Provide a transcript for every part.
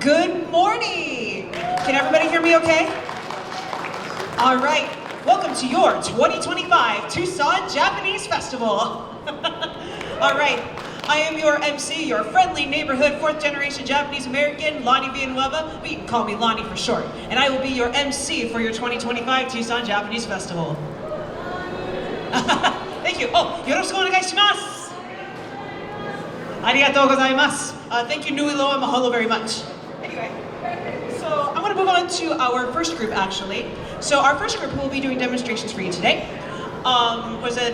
Good morning! Can everybody hear me okay? All right, welcome to your 2025 Tucson Japanese Festival. All right, I am your MC, your friendly neighborhood 4th generation Japanese American, Lonnie Villanueva, but you can call me Lonnie for short, and I will be your MC for your 2025 Tucson Japanese Festival. Thank you. Oh, yoroshiku onegai shimasu. Arigatou gozaimasu. Thank you, Nui Loa, mahalo very much. Anyway, so I'm going to move on to our first group, actually. So our first group who will be doing demonstrations for you today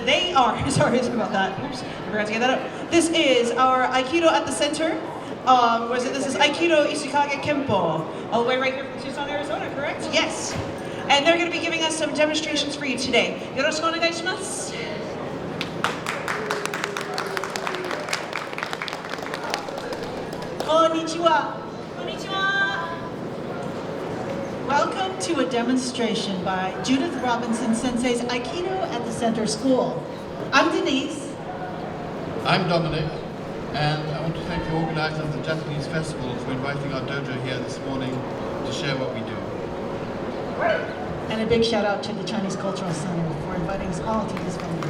they are, sorry about that, oops, I forgot to get that up. This is our Aikido at the Center. This is Aikido Ishikage Kempo, all the way right here from Tucson, Arizona, correct? Yes. And they're going to be giving us some demonstrations for you today. Yoroshiku onegai shimasu. Konnichiwa. Konnichiwa. Welcome to a demonstration by Judith Robinson Sensei's Aikido at the Center School. I'm Denise. I'm Dominic, and I want to thank the organizers of the Japanese Festival for inviting our dojo here this morning to share what we do. And a big shout out to the Chinese Cultural Center for inviting us all to this event.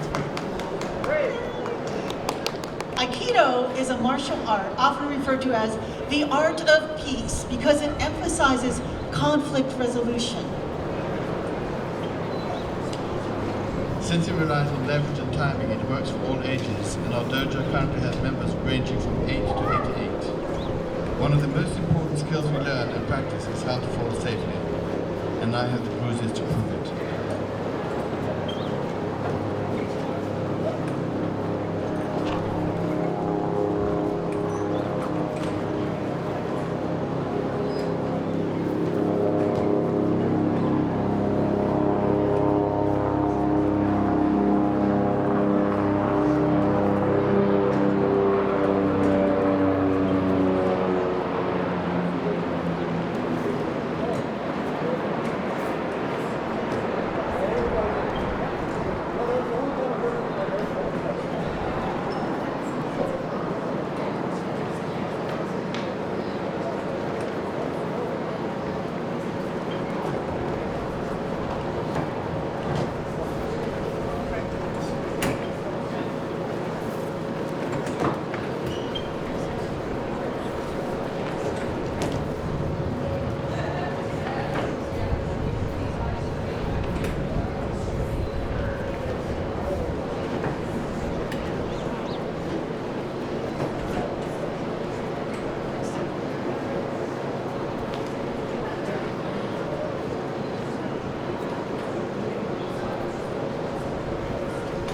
Aikido is a martial art often referred to as the art of peace because it emphasizes conflict resolution. Since it relies on leverage and timing, it works for all ages, and our dojo currently has members ranging from 8 to 88. One of the most important skills we learn and practice is how to fall safely, and I have the bruises to prove it.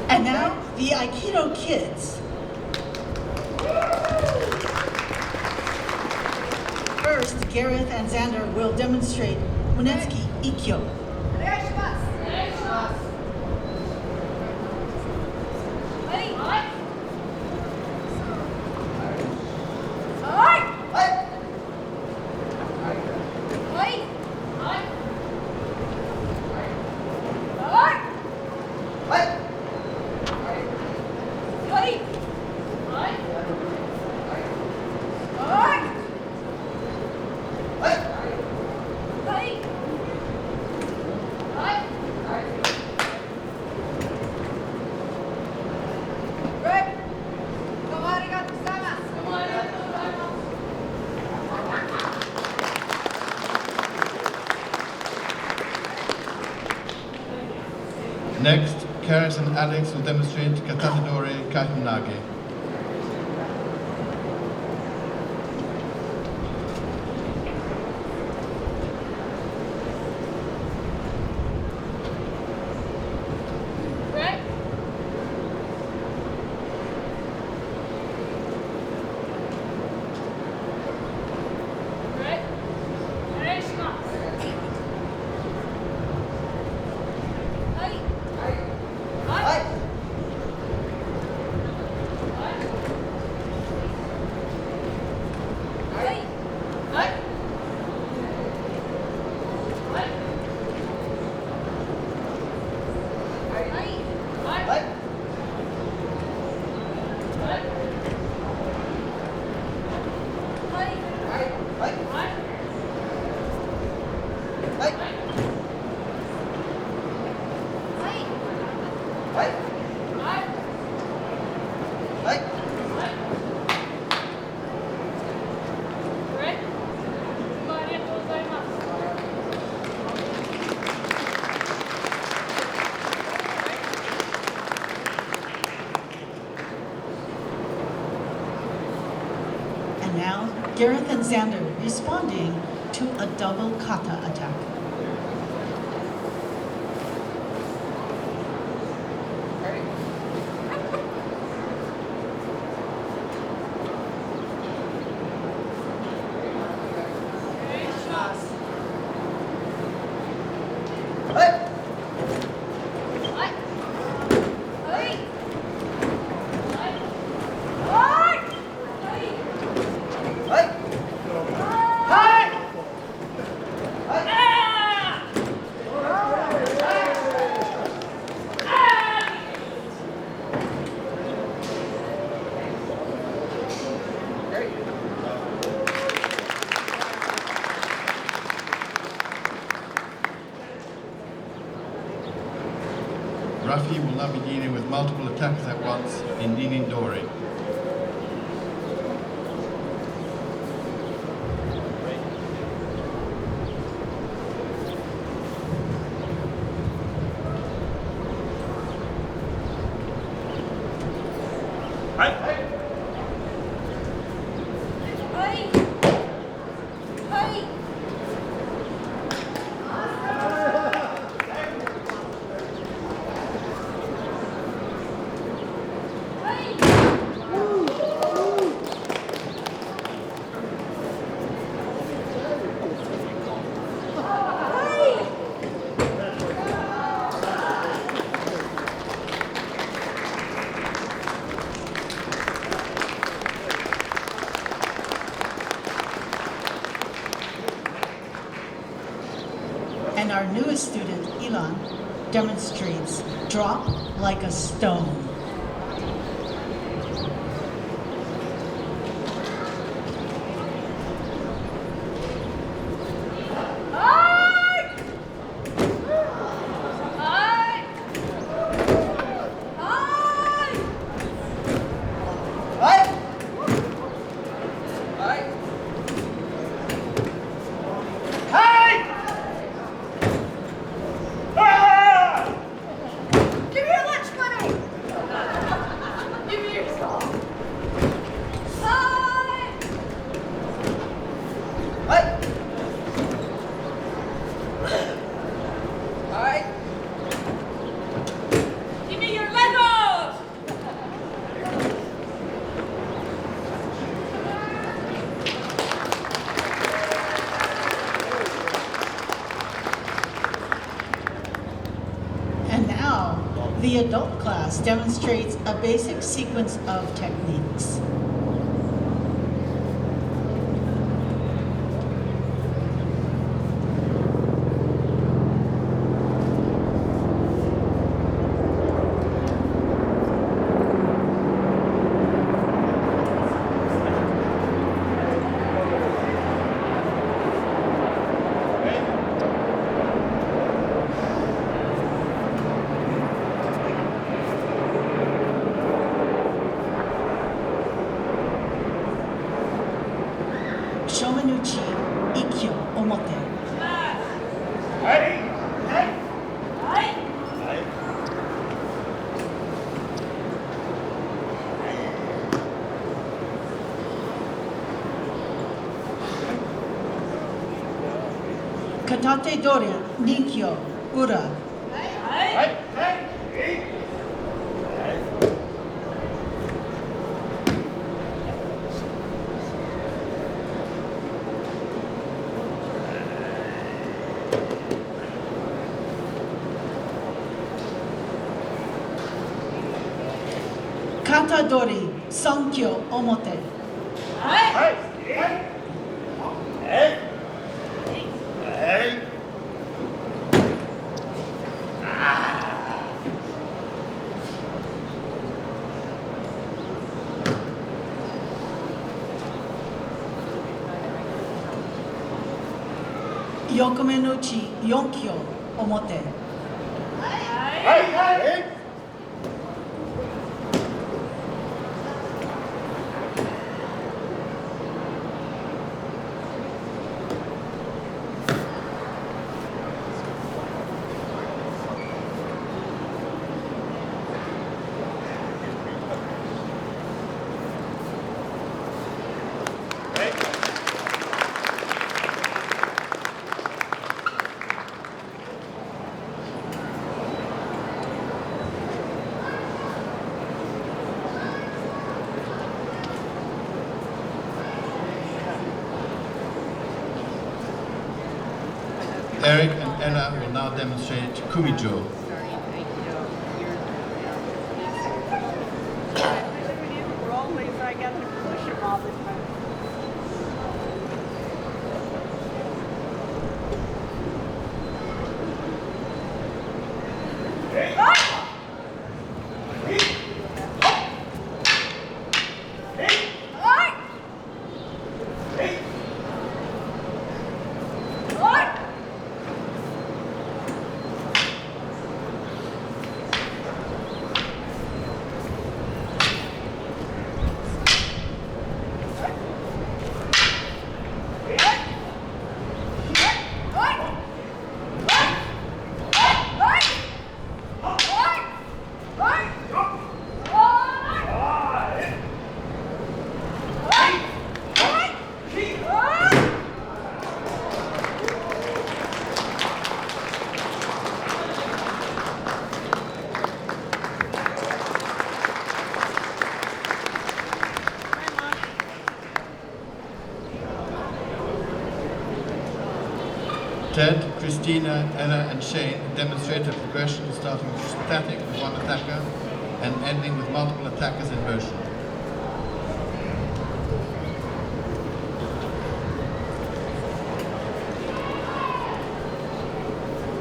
And now, the Aikido kids. First, Gareth and Xander will demonstrate Munetsuki Ikkyo. Next, Karis and Alex will demonstrate Katanidori Kahunage. Xander responding to a double kata attack. Rafi will now be dealing with multiple attacks at once in Ninin Dori. And our newest student, Ilan, demonstrates drop like a stone. The adult class demonstrates a basic sequence of techniques. Shomenuchi, Ikkyo, Omote. Katate Dori, Ninkyo, Ura. Kata Dori, Sankyo, Omote. Yokome no uchi, Yonkyo, Omote. Eric and Ella will now demonstrate Kumijo. Ted, Christina, Ella, and Shane demonstrate a progression starting with static with one attacker and ending with multiple attackers in motion.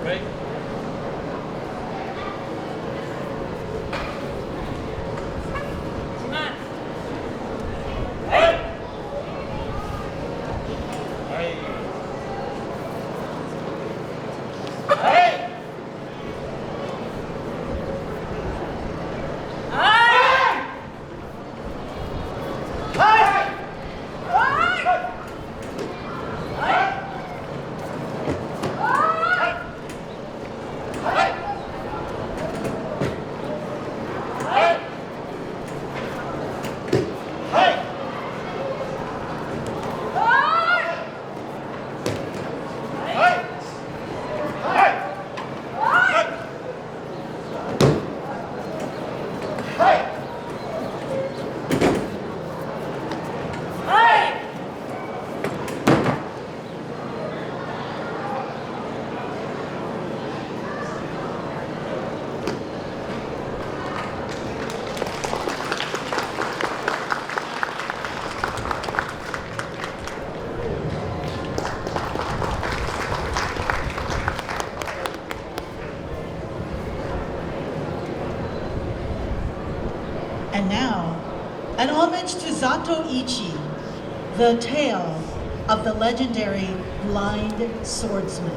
Break. And now, an homage to Zato Ichi, the tale of the legendary blind swordsman.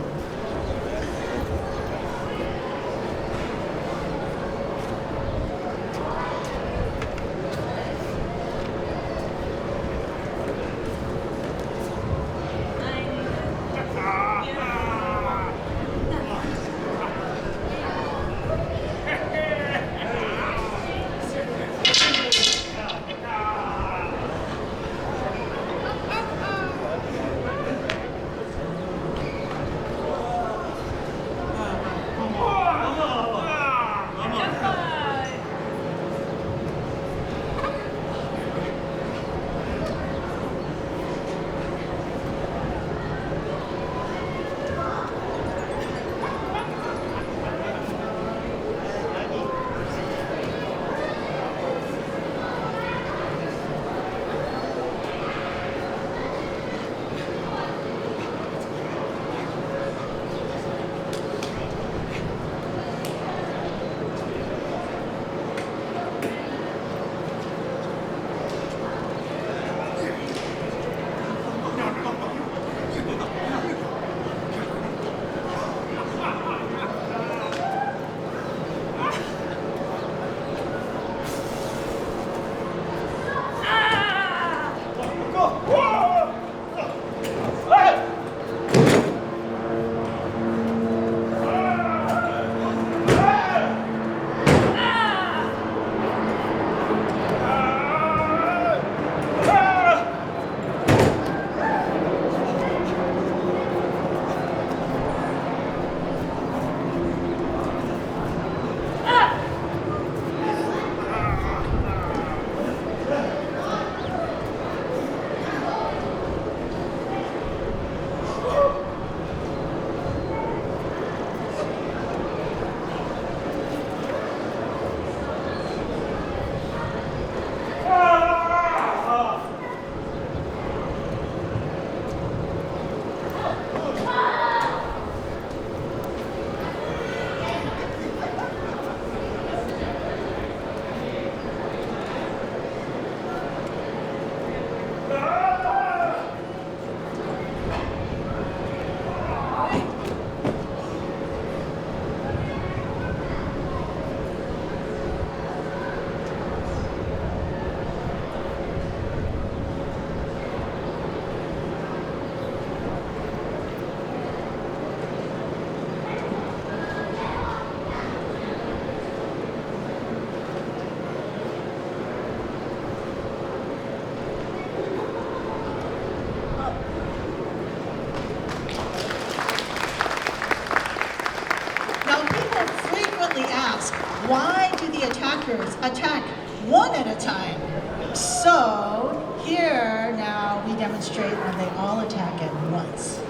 fighters attack one at a time. So here now we demonstrate when they all attack at once.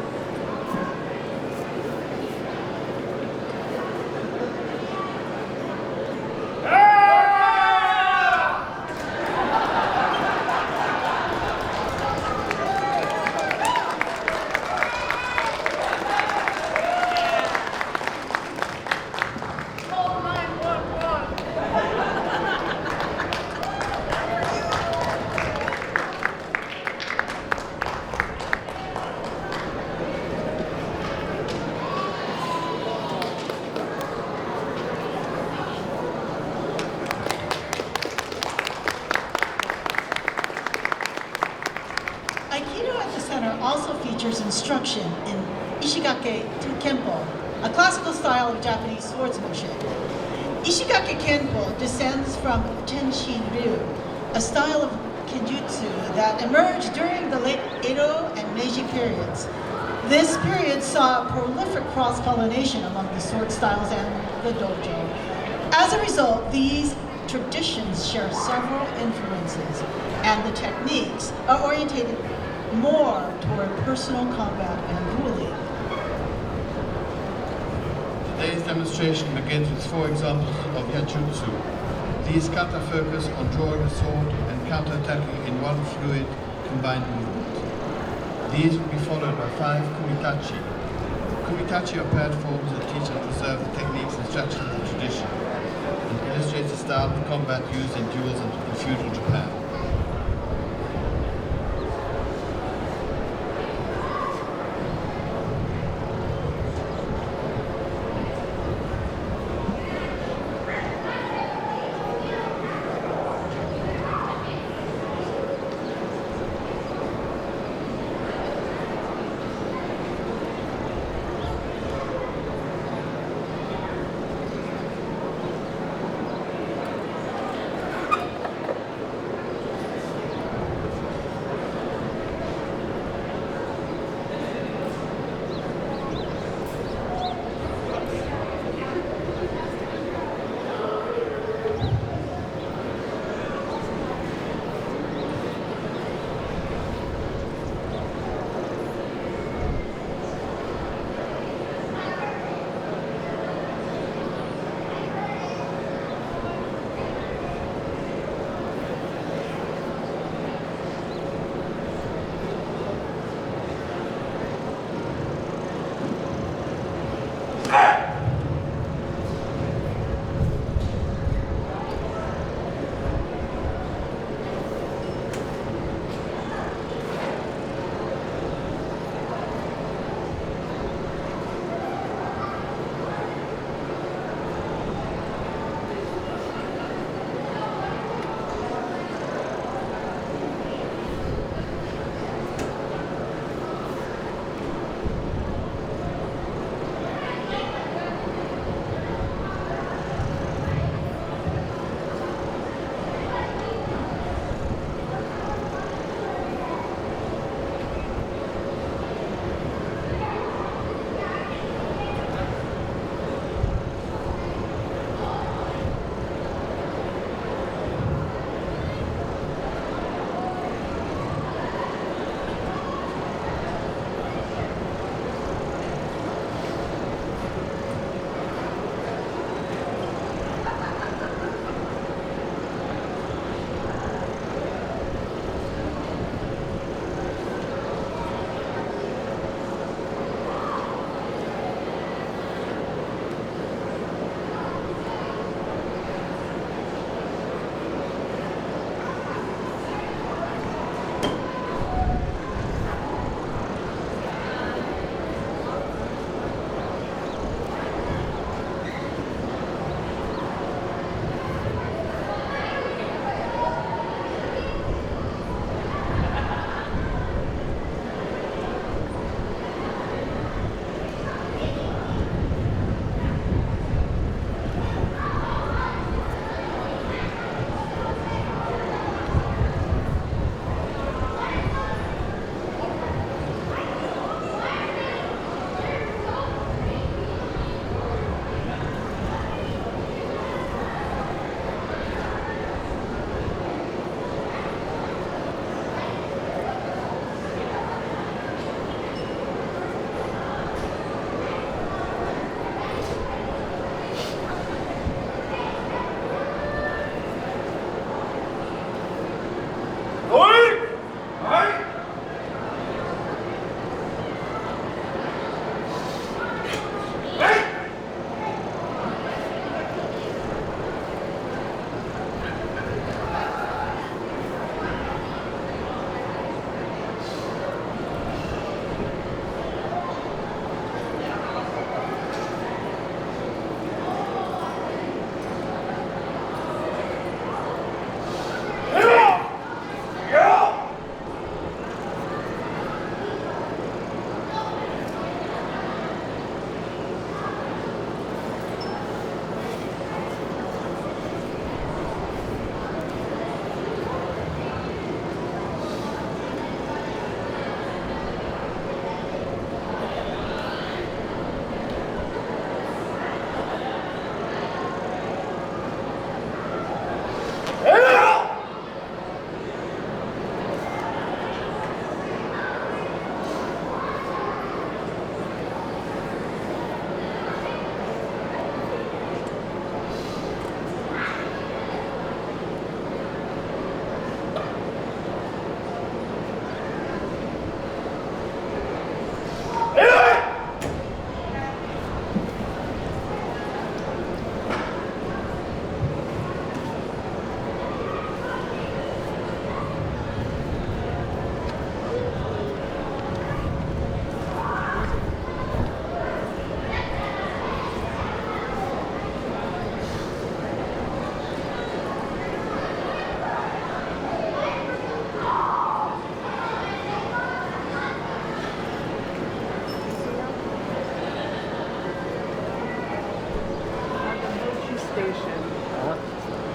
Aikido at the center also features instruction in Ishigake Kenpo, a classical style of Japanese swordsmanship. Ishigake Kenpo descends from Tenshin Ryu, a style of kenjutsu that emerged during the late Edo and Meiji periods. This period saw prolific cross-pollination among the sword styles and the dojo. As a result, these traditions share several influences, and the techniques are oriented more toward personal combat and dueling. Today's demonstration begins with 4 examples of Yajutsu. These kata focus on drawing a sword and counter-attacking in one fluid, combined movement. These will be followed by 5 kumitachi. Kumitachi are paired forms that teach and preserve the techniques and strategies of the tradition, and illustrates the style of combat used in duels in feudal Japan.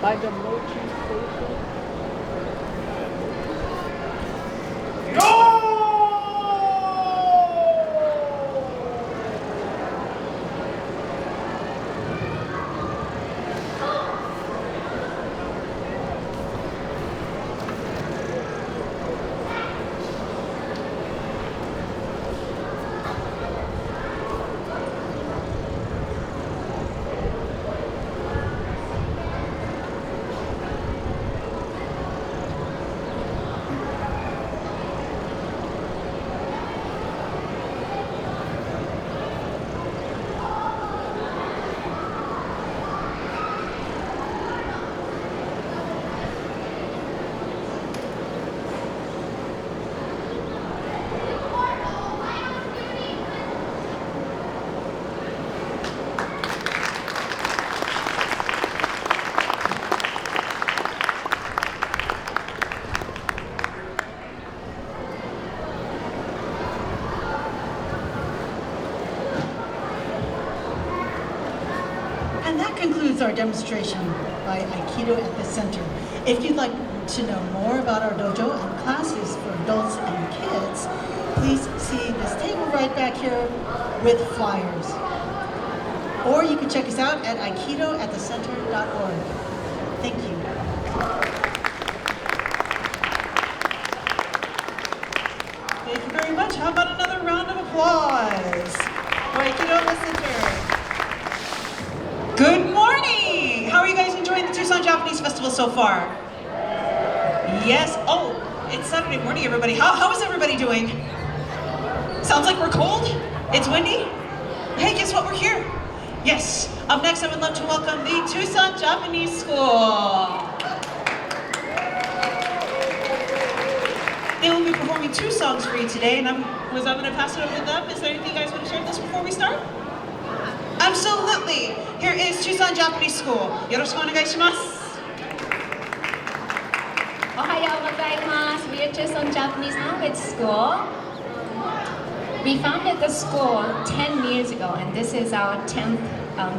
by the mochi station. And that concludes our demonstration by Aikido at the Center. If you'd like to know more about our dojo and classes for adults and kids, please see this table right back here with flyers. Or you can check us out at aikidoatthecenter.org. Thank you. Thank you very much. How about another round of applause for Aikido at the Center? Good morning! How are you guys enjoying the Tucson Japanese Festival so far? Yes. Oh, it's Saturday morning, everybody. How is everybody doing? Sounds like we're cold? It's windy? Hey, guess what? We're here. Yes. Up next, I would love to welcome the Tucson Japanese School. They will be performing 2 songs for you today, and I'm going to pass it over to them. Is there anything you guys want to share with us before we start? Absolutely. Here is Tucson Japanese School. よろしくお願いします。Ohayou We are Tucson Japanese Language School. We founded the school 10 years ago, and this is our 10th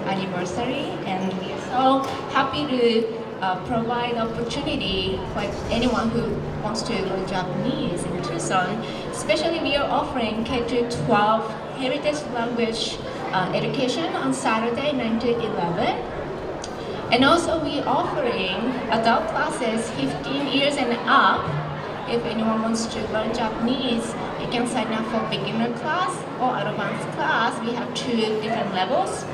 anniversary, and we are so happy to provide opportunity for anyone who wants to learn Japanese in Tucson. Especially, we are offering K-12 heritage language education on Saturday 9 to 11. And also we offering adult classes 15 years and up. If anyone wants to learn Japanese, you can sign up for beginner class or advanced class. We have 2 different levels.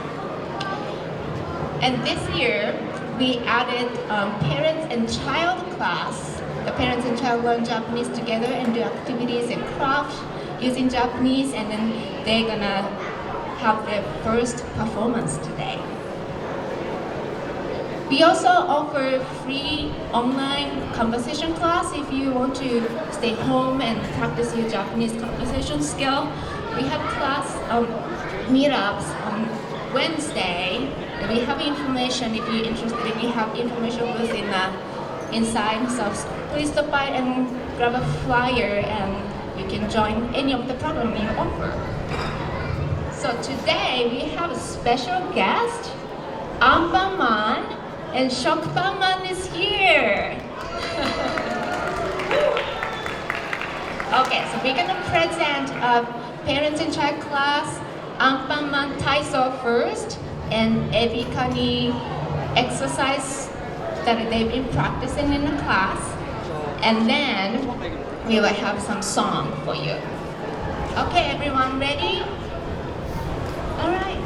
And this year, we added parents and child class. The parents and child learn Japanese together and do activities and crafts using Japanese, and then they're gonna have their first performance today. We also offer free online conversation class if you want to stay home and practice your Japanese conversation skill. We have class meetups on Wednesday. We have information if you're interested. We have information booth inside. So please stop by and grab a flyer, and you can join any of the programs we offer. So today we have a special guest, Anpanman, and Shokpanman is here. Okay, so we're gonna present parents in child class, Anpanman Taiso first, and Ebikani exercise that they've been practicing in the class, and then we will have some song for you. Okay, everyone ready? All right.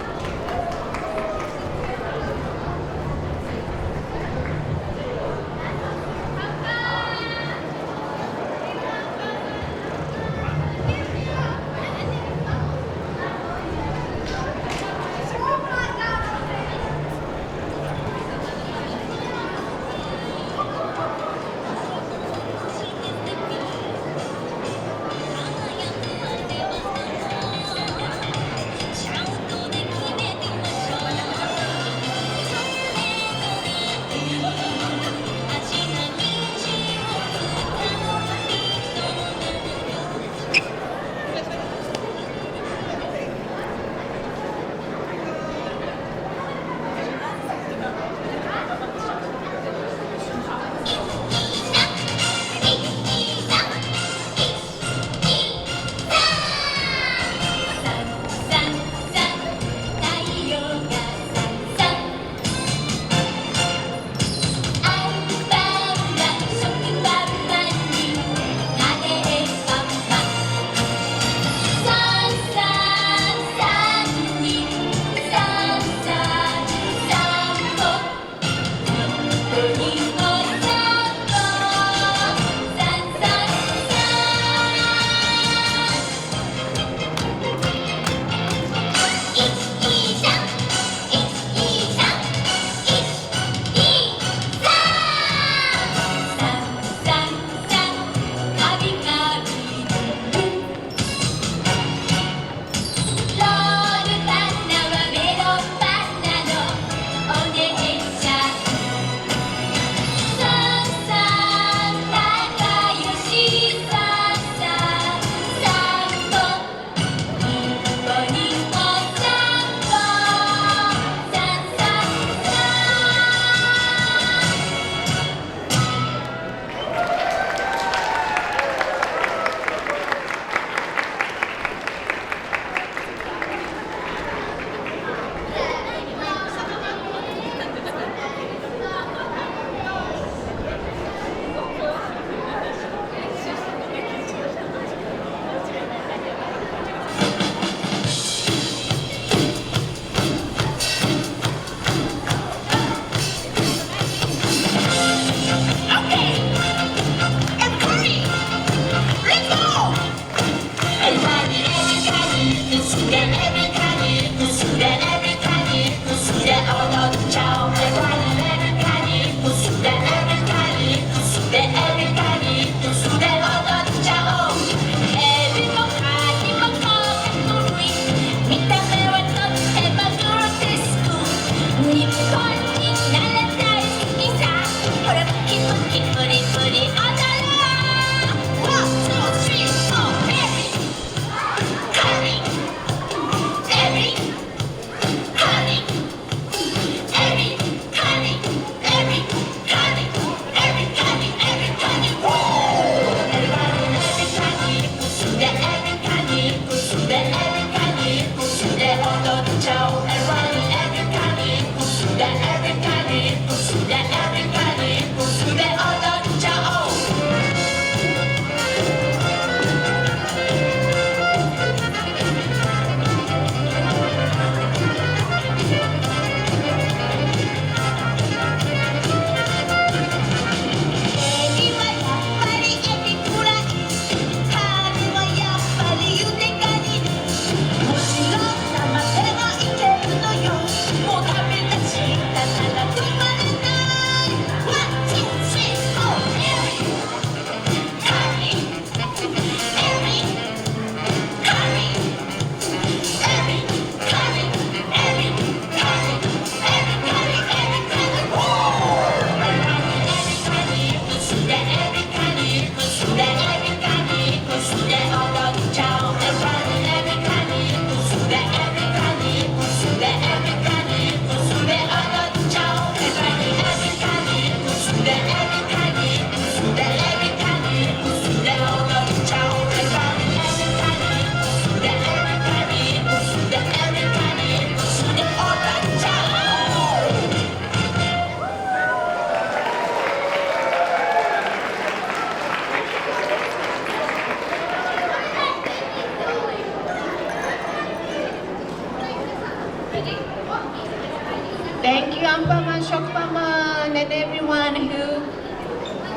Thank you, Ampaman, Shokpaman, and everyone who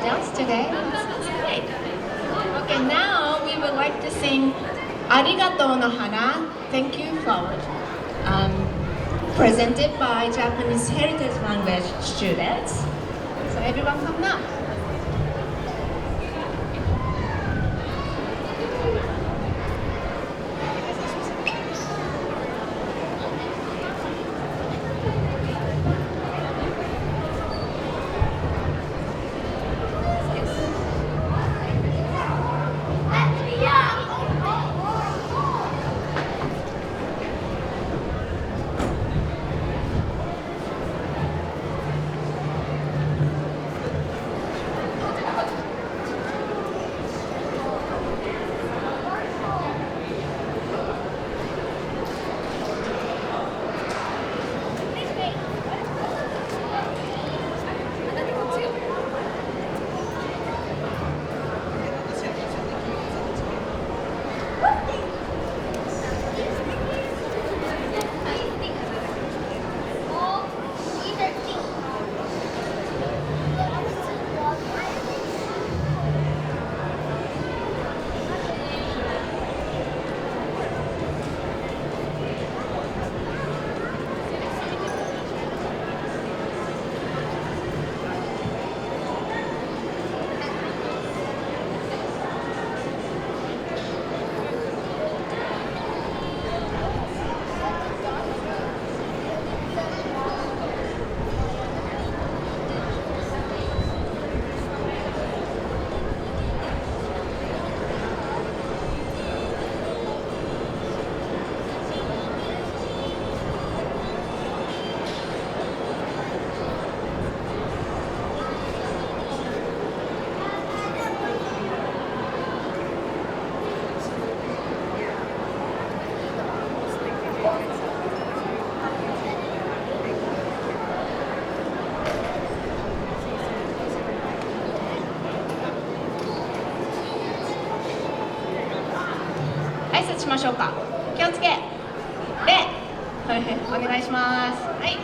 danced today. That's great. Okay, now we would like to sing Arigato no Hana, Thank You Flower, presented by Japanese Heritage Language students. So everyone come now.挨拶しましょうか。気をつけ。で、お願いします。はい。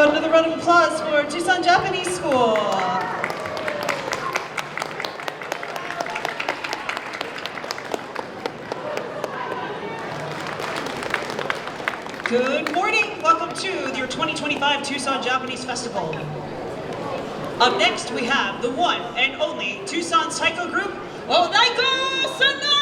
another round of applause for Tucson Japanese School. Good morning. Welcome to your 2025 Tucson Japanese Festival. Up next, we have the one and only Tucson Taiko group, Odaiko Sonora!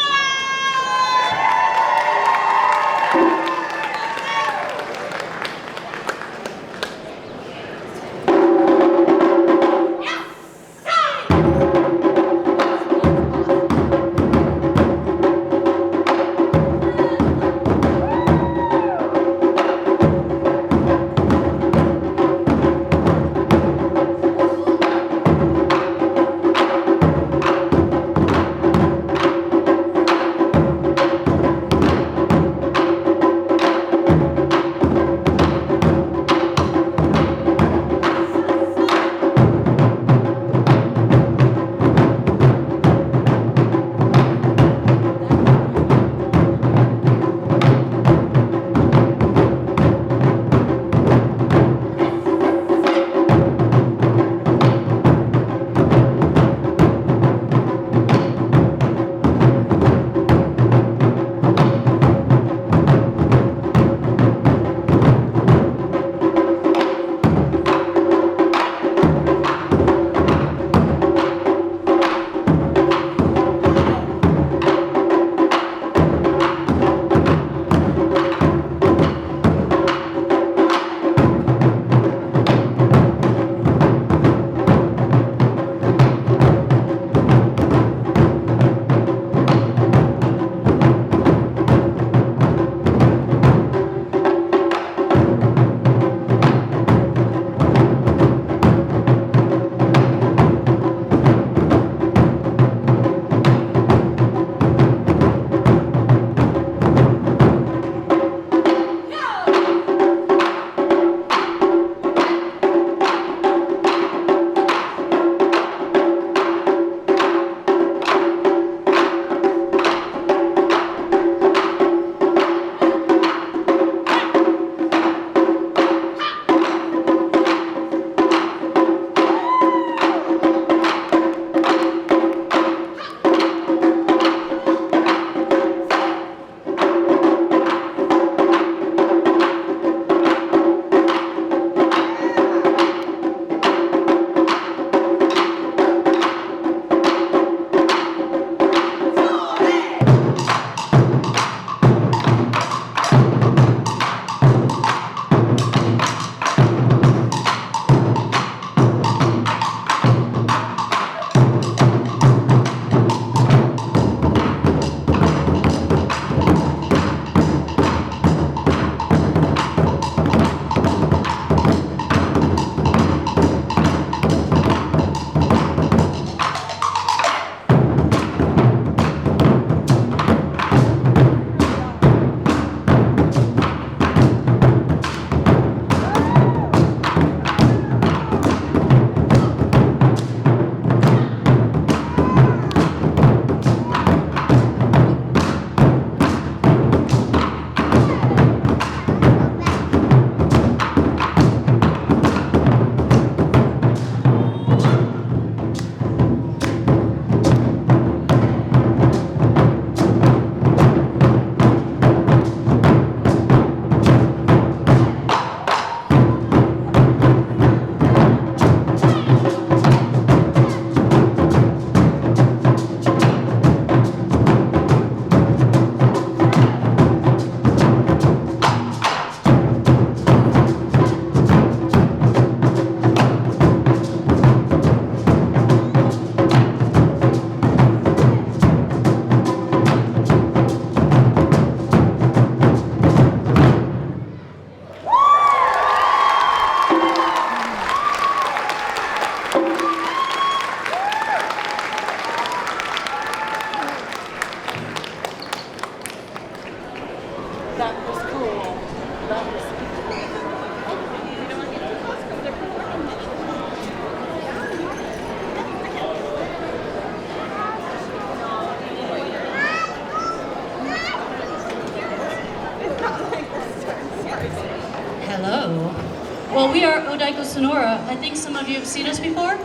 Well, we are Odaiko Sonora. I think some of you have seen us before. Yay!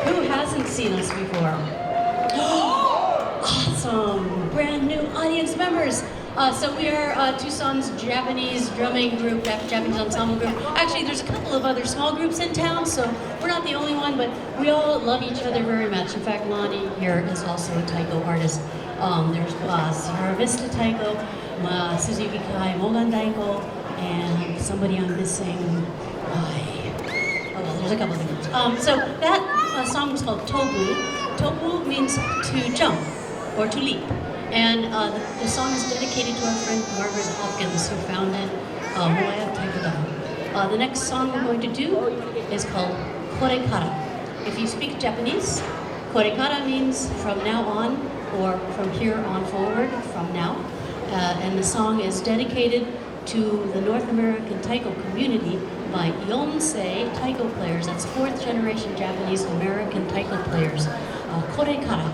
Who hasn't seen us before? Awesome! Brand new audience members. So we are Tucson's Japanese drumming group, Japanese ensemble group. Actually, there's a couple of other small groups in town, so we're not the only one, but we all love each other very much. In fact, Lonnie here is also a taiko artist. There's Sierra Vista Taiko, Suzuyuki-Kai, Mogan Taiko, and somebody I'm missing. Oh, there's a couple of groups. So that song was called Tobu. Tobu means to jump or to leap. And the song is dedicated to our friend Margaret Hopkins, who founded Moaya Taiko-Dan. The next song we're going to do is called Korekara. If you speak Japanese, Korekara means from now on, or from here on forward, from now. And the song is dedicated to the North American taiko community by Yonsei taiko players. That's fourth generation Japanese American taiko players. Korekara.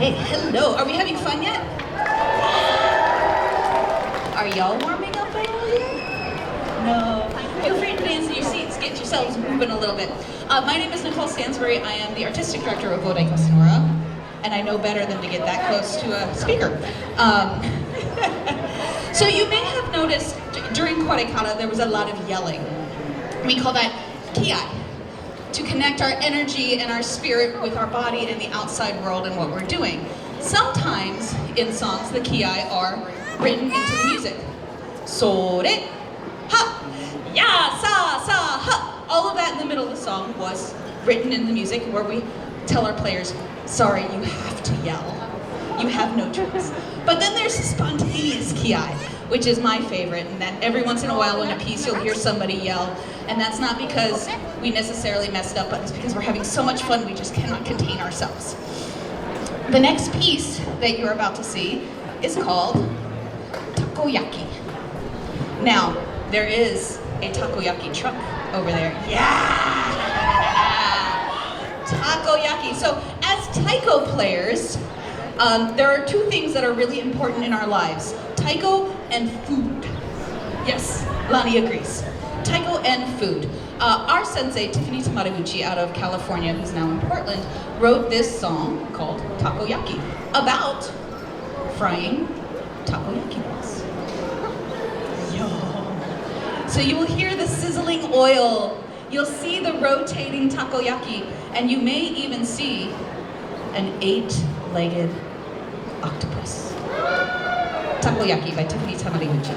Hey, hello. Are we having fun yet? Are y'all warming up at all yet? No. Feel free to dance in your seats, get yourselves moving a little bit. My name is Nicole Stansbury. I am the artistic director of Odaiko Sonora, and I know better than to get that close to a speaker. So you may have noticed during Kodenkan there was a lot of yelling. We call that ki, to connect our energy and our spirit with our body and the outside world and what we're doing. Sometimes in songs the ki are written into the music. Sore, ha, ya, sa, sa, ha. All of that in the middle of the song was written in the music where we tell our players, sorry, you have to yell. You have no choice. But then there's the spontaneous ki, which is my favorite, and that every once in a while in a piece you'll hear somebody yell, and that's not because we necessarily messed up, but it's because we're having so much fun we just cannot contain ourselves. The next piece that you're about to see is called takoyaki. Now, there is a takoyaki truck over there. Yeah! Takoyaki. So, as taiko players, there are two things that are really important in our lives. Taiko and food. Yes, Lani agrees. Taiko and food. Our sensei, Tiffany Tamaraguchi out of California, who's now in Portland, wrote this song called Takoyaki about frying takoyaki balls. Yum. So you will hear the sizzling oil, you'll see the rotating takoyaki, and you may even see an 8-legged octopus. Takoyaki by Tiffany Tamaraguchi.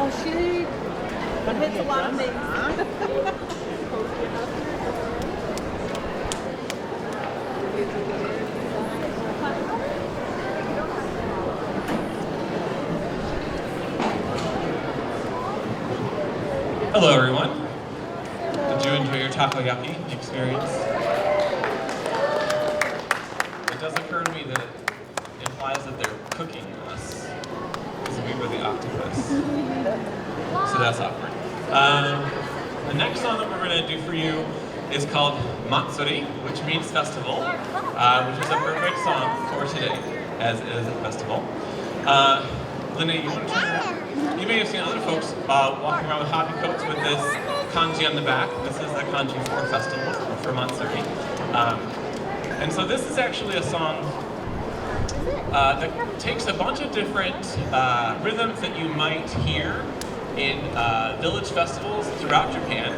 Oh, she hits a lot of things. Hello, everyone. Did you enjoy your takoyaki experience? It does occur to me that it implies that they're cooking us, because we were the octopus. So that's awkward. The next song that we're going to do for you is called Matsuri, which means festival, which is a perfect song for today, as it is a festival. Linda, you want to turn around? You may have seen other folks walking around with hobby coats with this kanji on the back. This is the kanji for festival, for Matsuri. And so this is actually a song that takes a bunch of different rhythms that you might hear in village festivals throughout Japan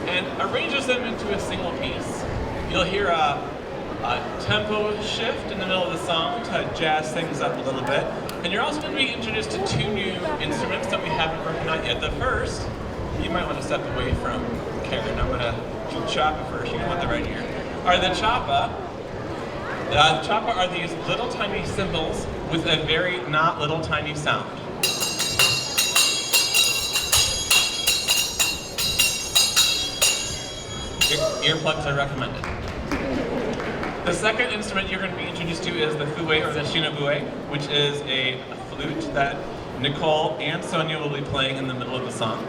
and arranges them into a single piece. You'll hear a tempo shift in the middle of the song to jazz things up a little bit. And you're also going to be introduced to two new instruments that we haven't broken out yet. The first, you might want to step away from Karen. I'm going to do chapa first. You know what they're right here. Are the chapa. The chapa are these little tiny cymbals with a very not little tiny sound. Earplugs are recommended. The second instrument you're going to be introduced to is the fue or the shinobue, which is a flute that Nicole and Sonia will be playing in the middle of the song.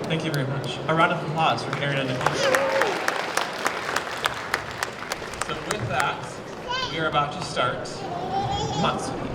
Thank you very much. A round of applause for Karen and Nicole. So with that, we are about to start Matsuri.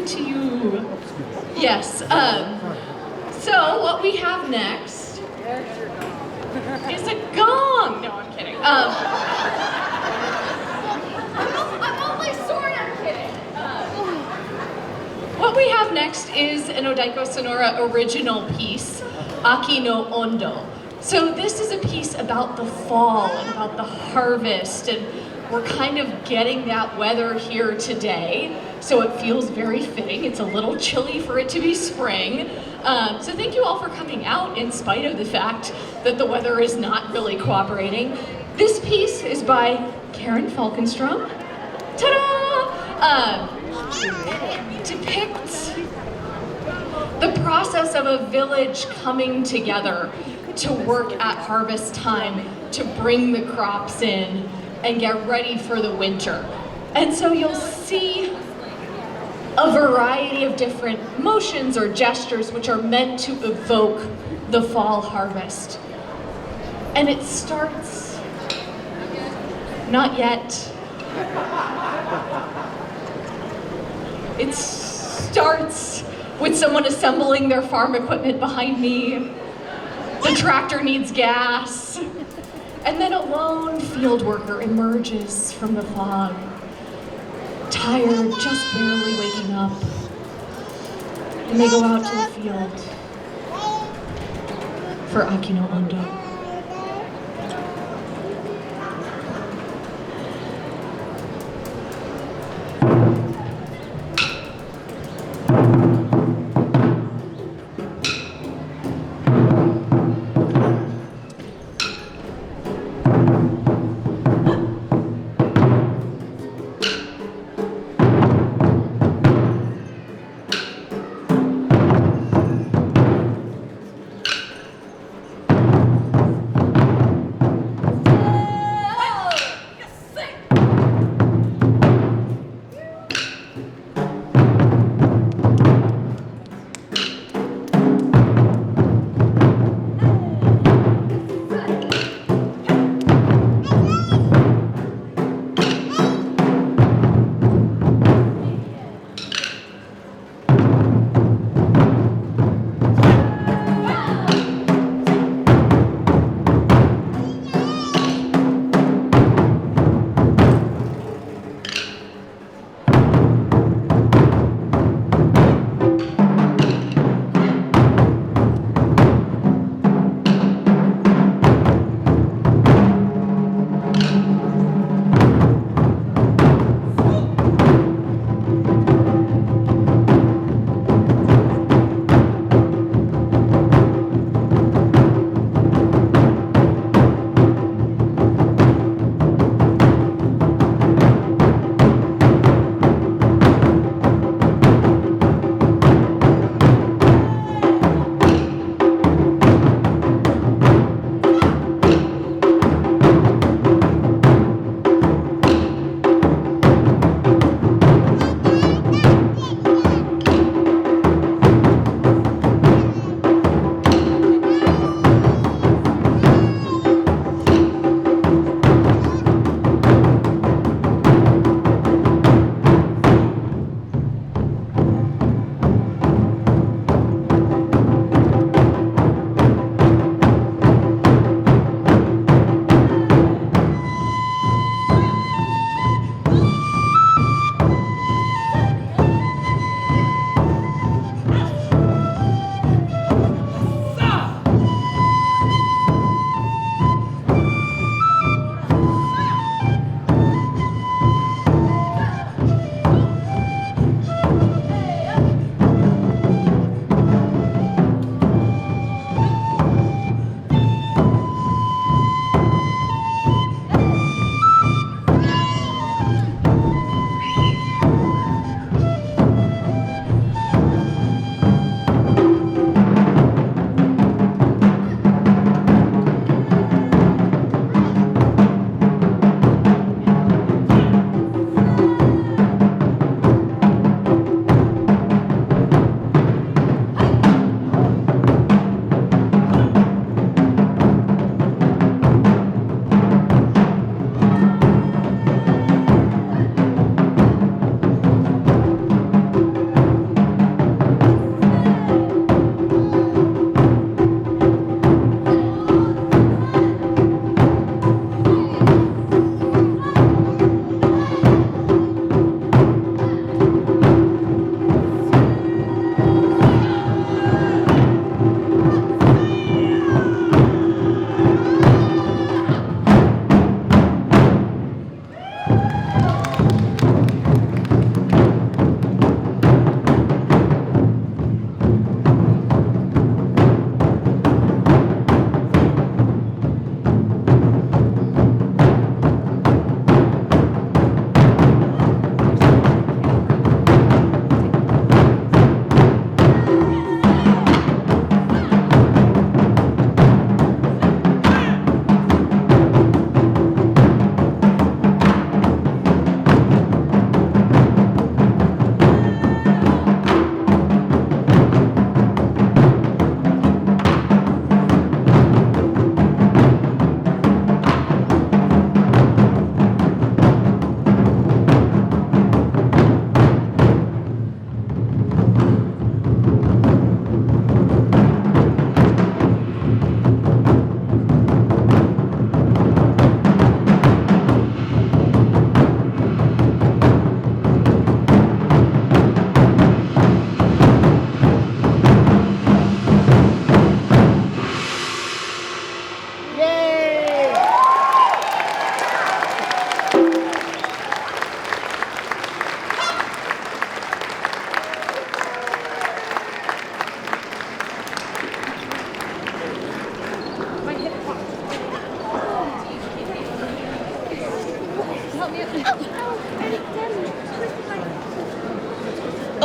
to you. Yes. So what we have next is a gong. No, I'm kidding. I'm only sort of kidding. What we have next is an Odaiko Sonora original piece, Aki no Ondo. So this is a piece about the fall and about the harvest, and we're kind of getting that weather here today, so it feels very fitting. It's a little chilly for it to be spring. So thank you all for coming out in spite of the fact that the weather is not really cooperating. This piece is by Karen Falkenstrom. Ta-da! It depicts the process of a village coming together to work at harvest time, to bring the crops in and get ready for the winter. And so you'll see a variety of different motions or gestures which are meant to evoke the fall harvest. And it starts, not yet. It starts with someone assembling their farm equipment behind me. The tractor needs gas. And then a lone field worker emerges from the fog, tired, just barely waking up. And they go out to the field for Aki no Ondo.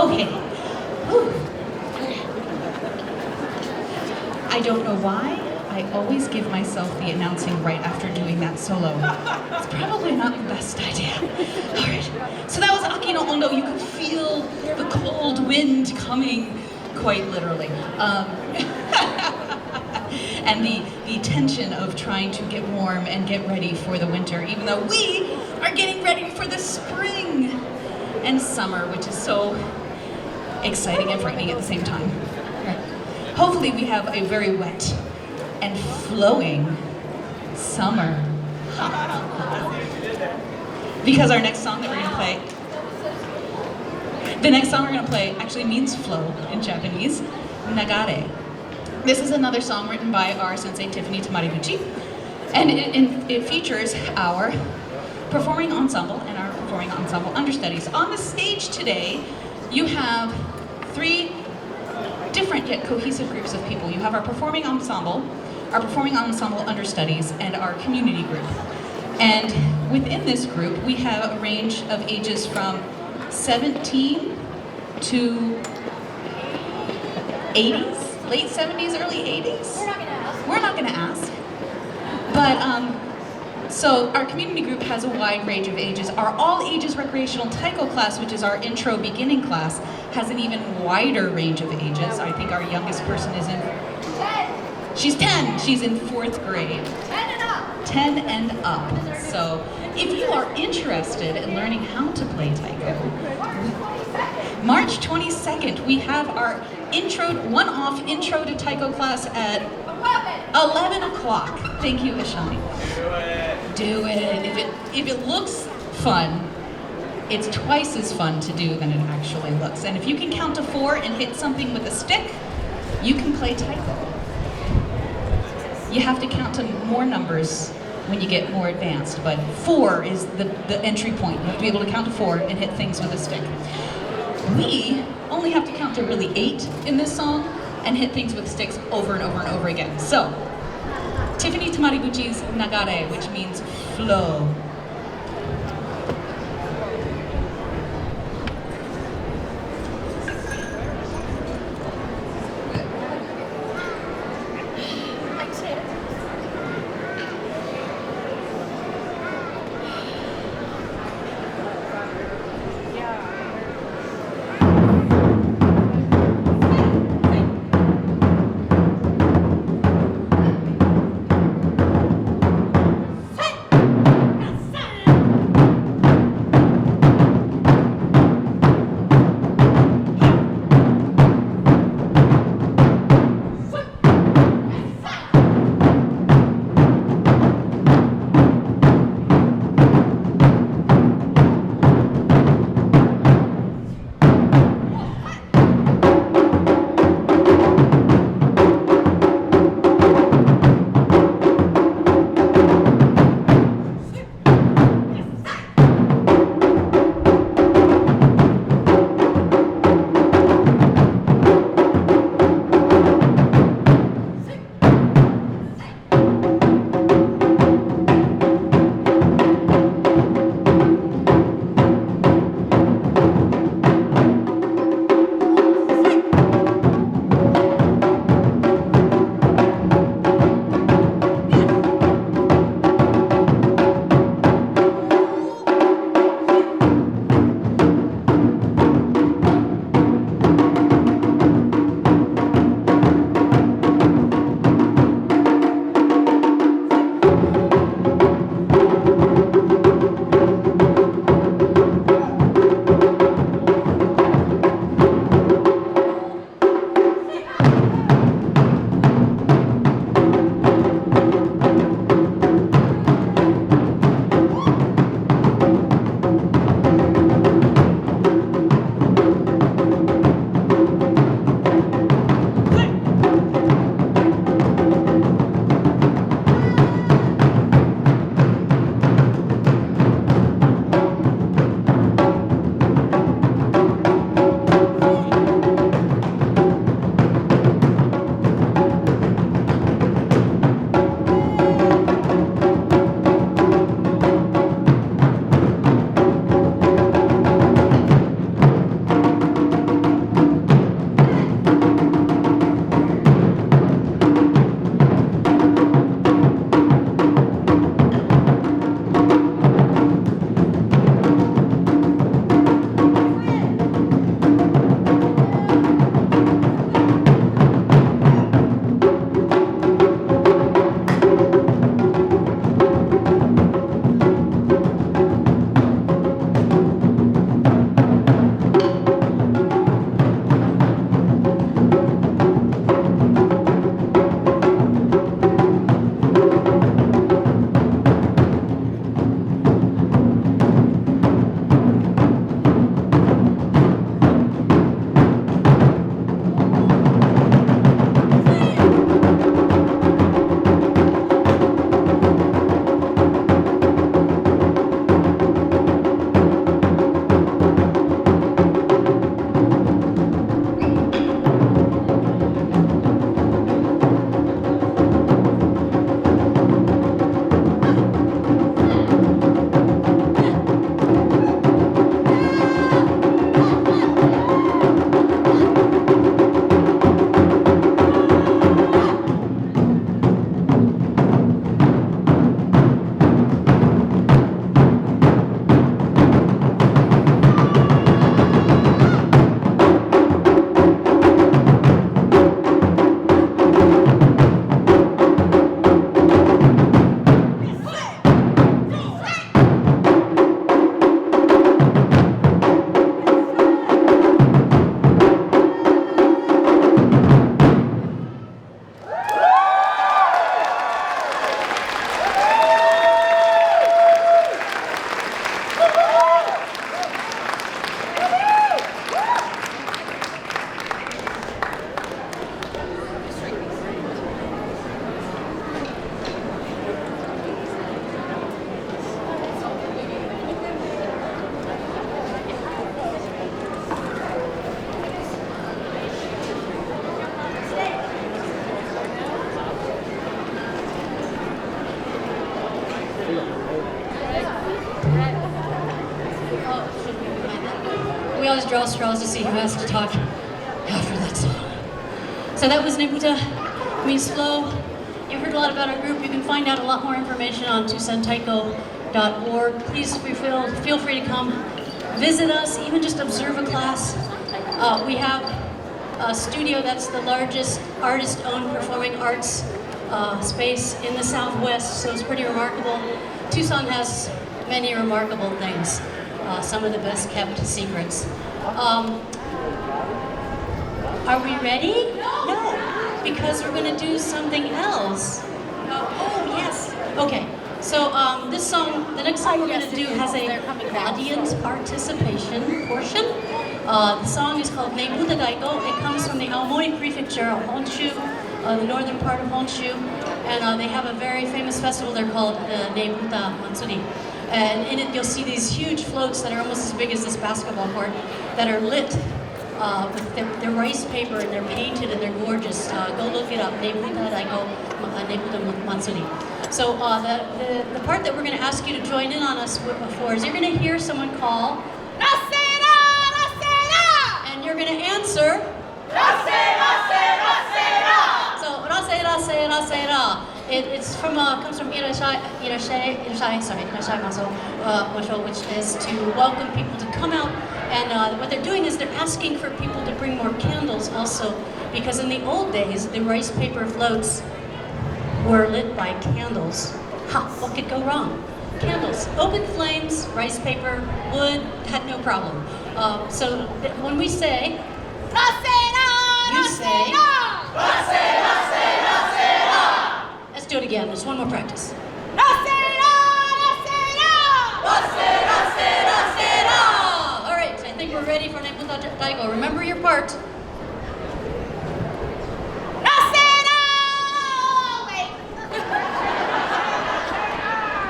Okay. Whew. I don't know why I always give myself the announcing right after doing that solo. It's probably not the best idea. All right. So that was Akino Ondo. You could feel the cold wind coming, quite literally. And the tension of trying to get warm and get ready for the winter, even though we are getting ready for the spring and summer, which is so exciting and frightening at the same time. Hopefully we have a very wet and flowing summer. Because our next song that we're gonna play, the next song we're gonna play actually means flow in Japanese, nagare. This is another song written by our sensei Tiffany Tamariguchi, and it features our performing ensemble and our performing ensemble understudies. On the stage today, you have three different yet cohesive groups of people. You have our performing ensemble understudies, and our community group. And within this group, we have a range of ages from 17 to 80s, late 70s, early 80s. We're not gonna ask. But, so our community group has a wide range of ages. Our all ages recreational taiko class, which is our intro beginning class, has an even wider range of ages. I think our youngest person is in, she's 10, she's in 4th grade. 10 and up. So if you are interested in learning how to play taiko, March 22nd, we have our one-off intro to taiko class at 11 o'clock. Thank you, Ashani. Do it. If it looks fun, it's twice as fun to do than it actually looks. And if you can count to 4 and hit something with a stick, you can play taiko. You have to count to more numbers when you get more advanced, but 4 is the entry point. You have to be able to count to 4 and hit things with a stick. We only have to count to really 8 in this song and hit things with sticks over and over and over again. So, Tiffany Tamariguchi's Nagare, which means flow. straws to see who has to talk after that song. So that was Nebuta, means flow. You heard a lot about our group. You can find out a lot more information on TucsonTaiko.org. Please feel free to come visit us, even just observe a class. We have a studio that's the largest artist-owned performing arts space in the Southwest, so it's pretty remarkable. Tucson has many remarkable things, some of the best kept secrets. Are we ready? No, because we're going to do something else. Oh, yes. Okay, so this song, the next song we're going to do has a audience participation portion. The song is called Nebuta Daiko. It comes from the Aomori prefecture of Honshu, the northern part of Honshu, and they have a very famous festival there called Nebuta Matsuri. And in it you'll see these huge floats that are almost as big as this basketball court that are lit with their rice paper, and they're painted and they're gorgeous. Go look it up, Nebuta Daiko, Nebuta Matsuri. So the part that we're going to ask you to join in on us for is you're going to hear someone call, Rasera, Rasera! And you're going to answer, Rasera, Rasera! So, Rasera, Rasera, Rasera. It's from comes from irashai maso, which is to welcome people to come out. And what they're doing is they're asking for people to bring more candles also, because in the old days, the rice paper floats were lit by candles. Ha, what could go wrong? Candles, open flames, rice paper, wood, had no problem. So when we say, you say, let's do it again, there's one more practice. All right, I think we're ready for Nebuta Daiko. Remember your part.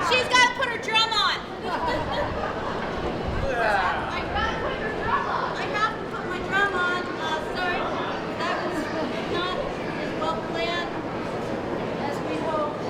She's got to put her drum on. I have to put my drum on. Sorry, that was not as well planned as we hoped.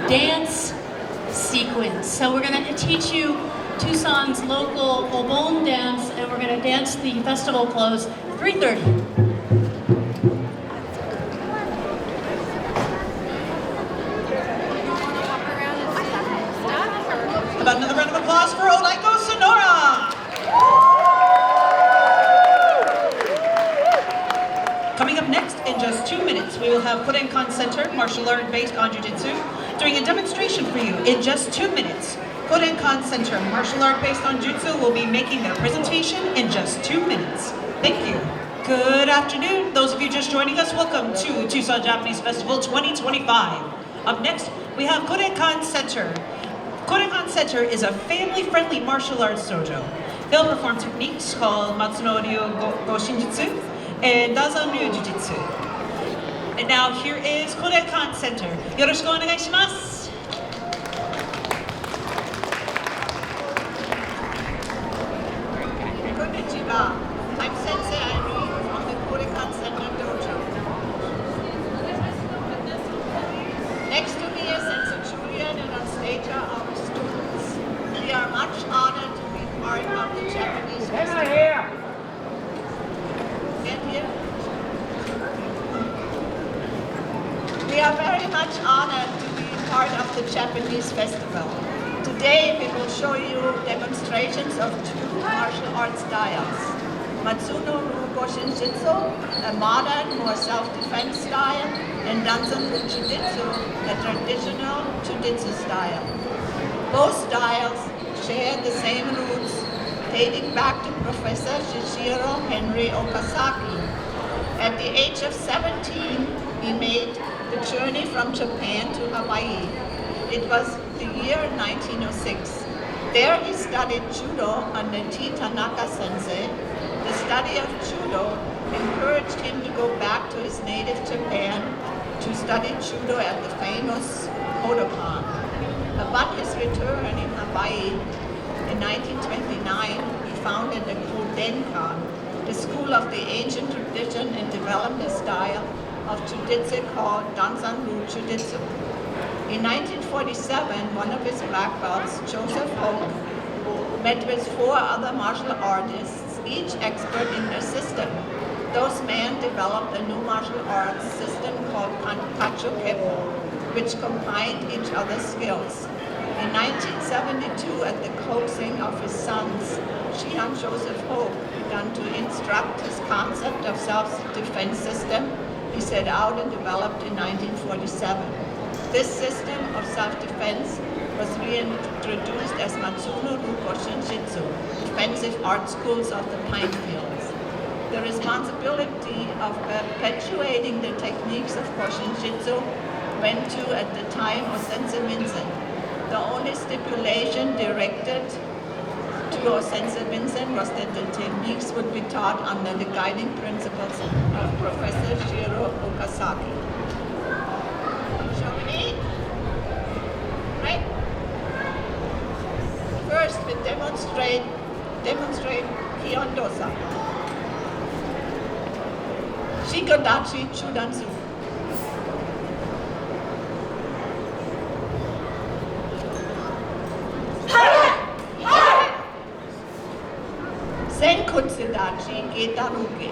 dance sequence. So we're going to teach you Tucson's local obon dance, and we're going to dance the festival close 3:30. About another round of applause for Odaiko Sonora. Coming up next, in just 2 minutes, we will have Kodenkan Center, martial art based on Jiu-Jitsu, doing a demonstration for you in just 2 minutes. Kodenkan Center, martial art based on Jiu-Jitsu, will be making their presentation in just 2 minutes. Thank you. Good afternoon. Those of you just joining us, welcome to Tucson Japanese Festival 2025. Up next, we have Kodenkan Center. Kodenkan Center is a family-friendly martial arts dojo. They'll perform techniques called Matsuno-ryu Goshinjutsu and Dazan-ryu Jiu-Jitsu. And now here is Kodenkan Center. Yoroshiku onegai shimasu. Konnichiwa. I'm Sensei Irene from the Kodenkan Center dojo. Next to me is Sensei Julian, and on stage are our students. We are much honored to be part of the Japanese Festival. Get here. We are very much honored to be part of the Japanese Festival. Today we will show you demonstrations of two martial arts styles. Matsuno-ryu Goshinjutsu, a modern, more self-defense style, and Danzan-ryu Jiu-Jitsu, a traditional Jiu-Jitsu style. Both styles share the same roots, dating back to Professor Shishiro Henry Okazaki. At the age of 17, he made the journey from Japan to Hawaii. It was the year 1906. There he studied judo under T. Tanaka sensei. The study of judo encouraged him to go back to his native Japan to study judo at the famous Kodokan. Upon his return in Hawaii in 1929, he founded the Kodenkan, the school of the ancient tradition, and developed a style of Jiu-Jitsu called Danzan-ryu Jiu-Jitsu. In 1947, one of his black belts, Joseph Hoke, met with 4 other martial artists, each expert in their system. Those men developed a new martial arts system called Kacho Keppo, which combined each other's skills. In 1972, at the coaxing of his sons, Shihan Joseph Hoke began to instruct his concept of self-defense system he set out and developed in 1947. This system of self-defense was reintroduced as Matsuno-ryu Goshinjutsu, defensive art schools of the Pine Fields. The responsibility of perpetuating the techniques of Goshinjutsu went to, at the time, Sensei Vincent. The only stipulation directed to Sensei Vincent was that the techniques would be taught under the guiding principles of Professor Shiro Okazaki. Shall we? Right? First, we demonstrate Kiondosa. Shikodachi Chudansu. Senkutsudachi Getaruge.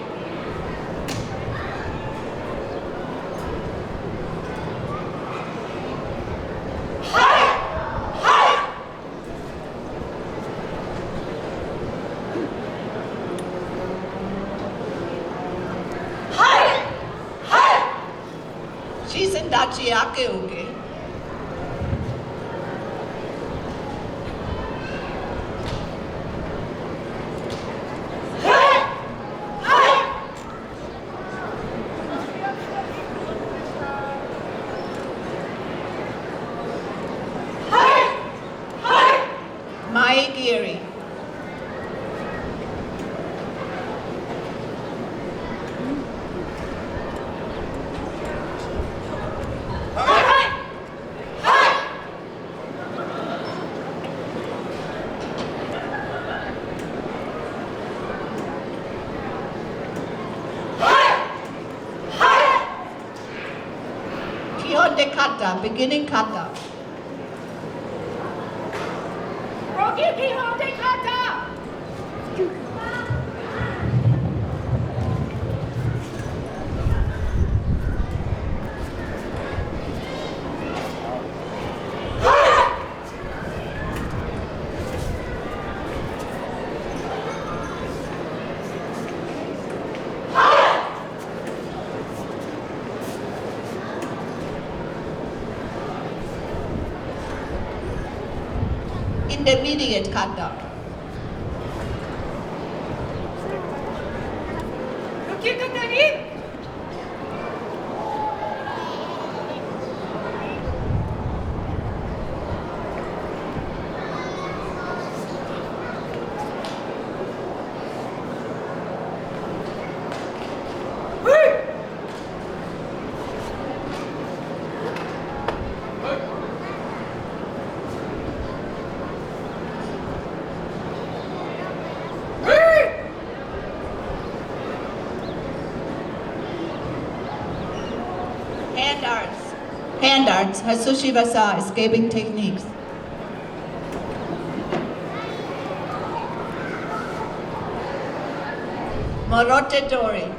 Shisendachi Akeuge. Maigiri. Kion de kata, beginning kata. Intermediate kata. Hand arts, Hatsushi Basa, escaping techniques. Morote Dori.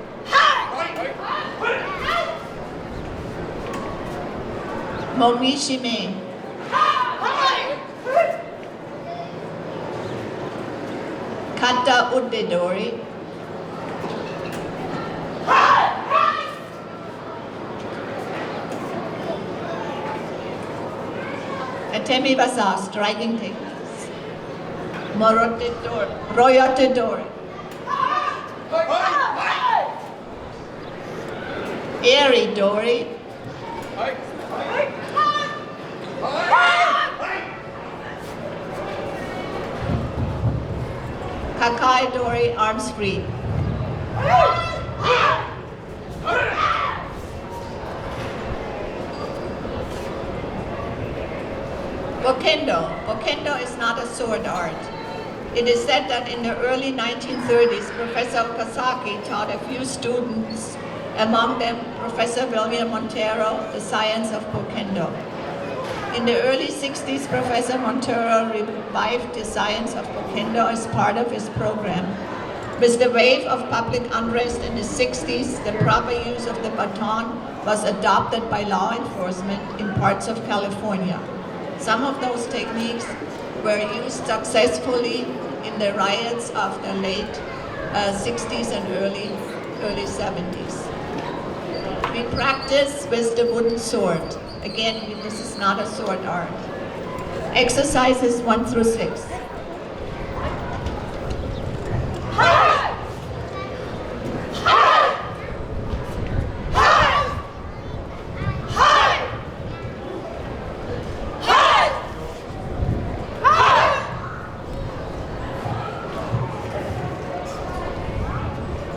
Momishime. Kata Ude Dori. Atemi Basa, striking techniques. Morote Dori. Royote Dori. Airy Dori. Kakai Dori, arms free. Bokendo. Bokendo is not a sword art. It is said that in the early 1930s, Professor Okazaki taught a few students, among them Professor William Montero, the science of Bokendo. In the early 60s, Professor Montero revived the science of Bokendo as part of his program. With the wave of public unrest in the 60s, the proper use of the baton was adopted by law enforcement in parts of California. Some of those techniques were used successfully in the riots of the late 60s and early 70s. We practice with the wooden sword. Again, this is not a sword art. Exercises 1 through 6.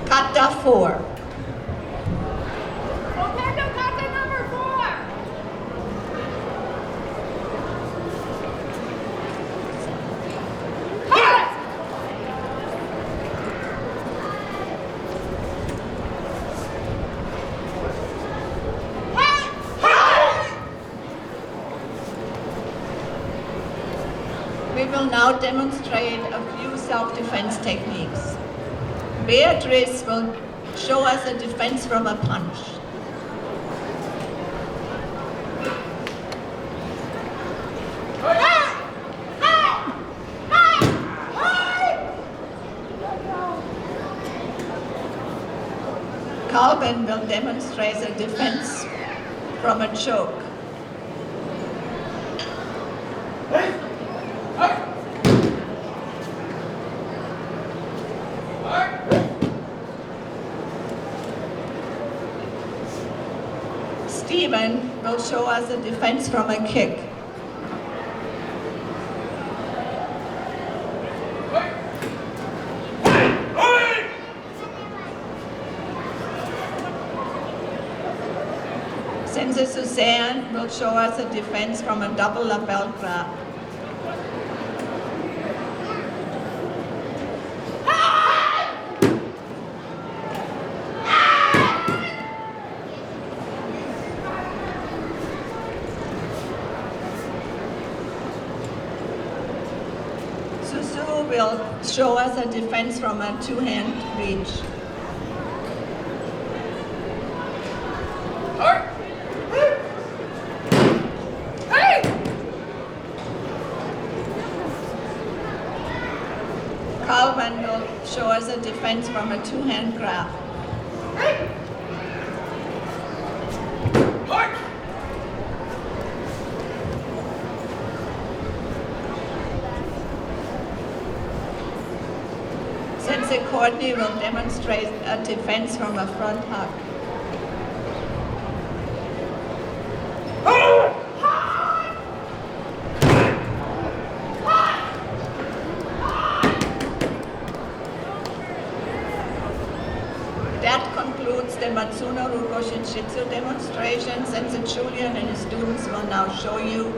Kata 4. We will now demonstrate a few self-defense techniques. Beatrice will show us a defense from a punch. Calvin will demonstrate a defense from a choke. Stephen will show us a defense from a kick. Sensei Suzanne will show us a defense from a double lapel grab. will show us a defense from a two-hand reach. Calvin will show us a defense from a two-hand grab. Sensei Courtney will demonstrate a defense from a front hug. That concludes the Matsuno Ruko Shinshitsu demonstration. Sensei Julian and his students will now show you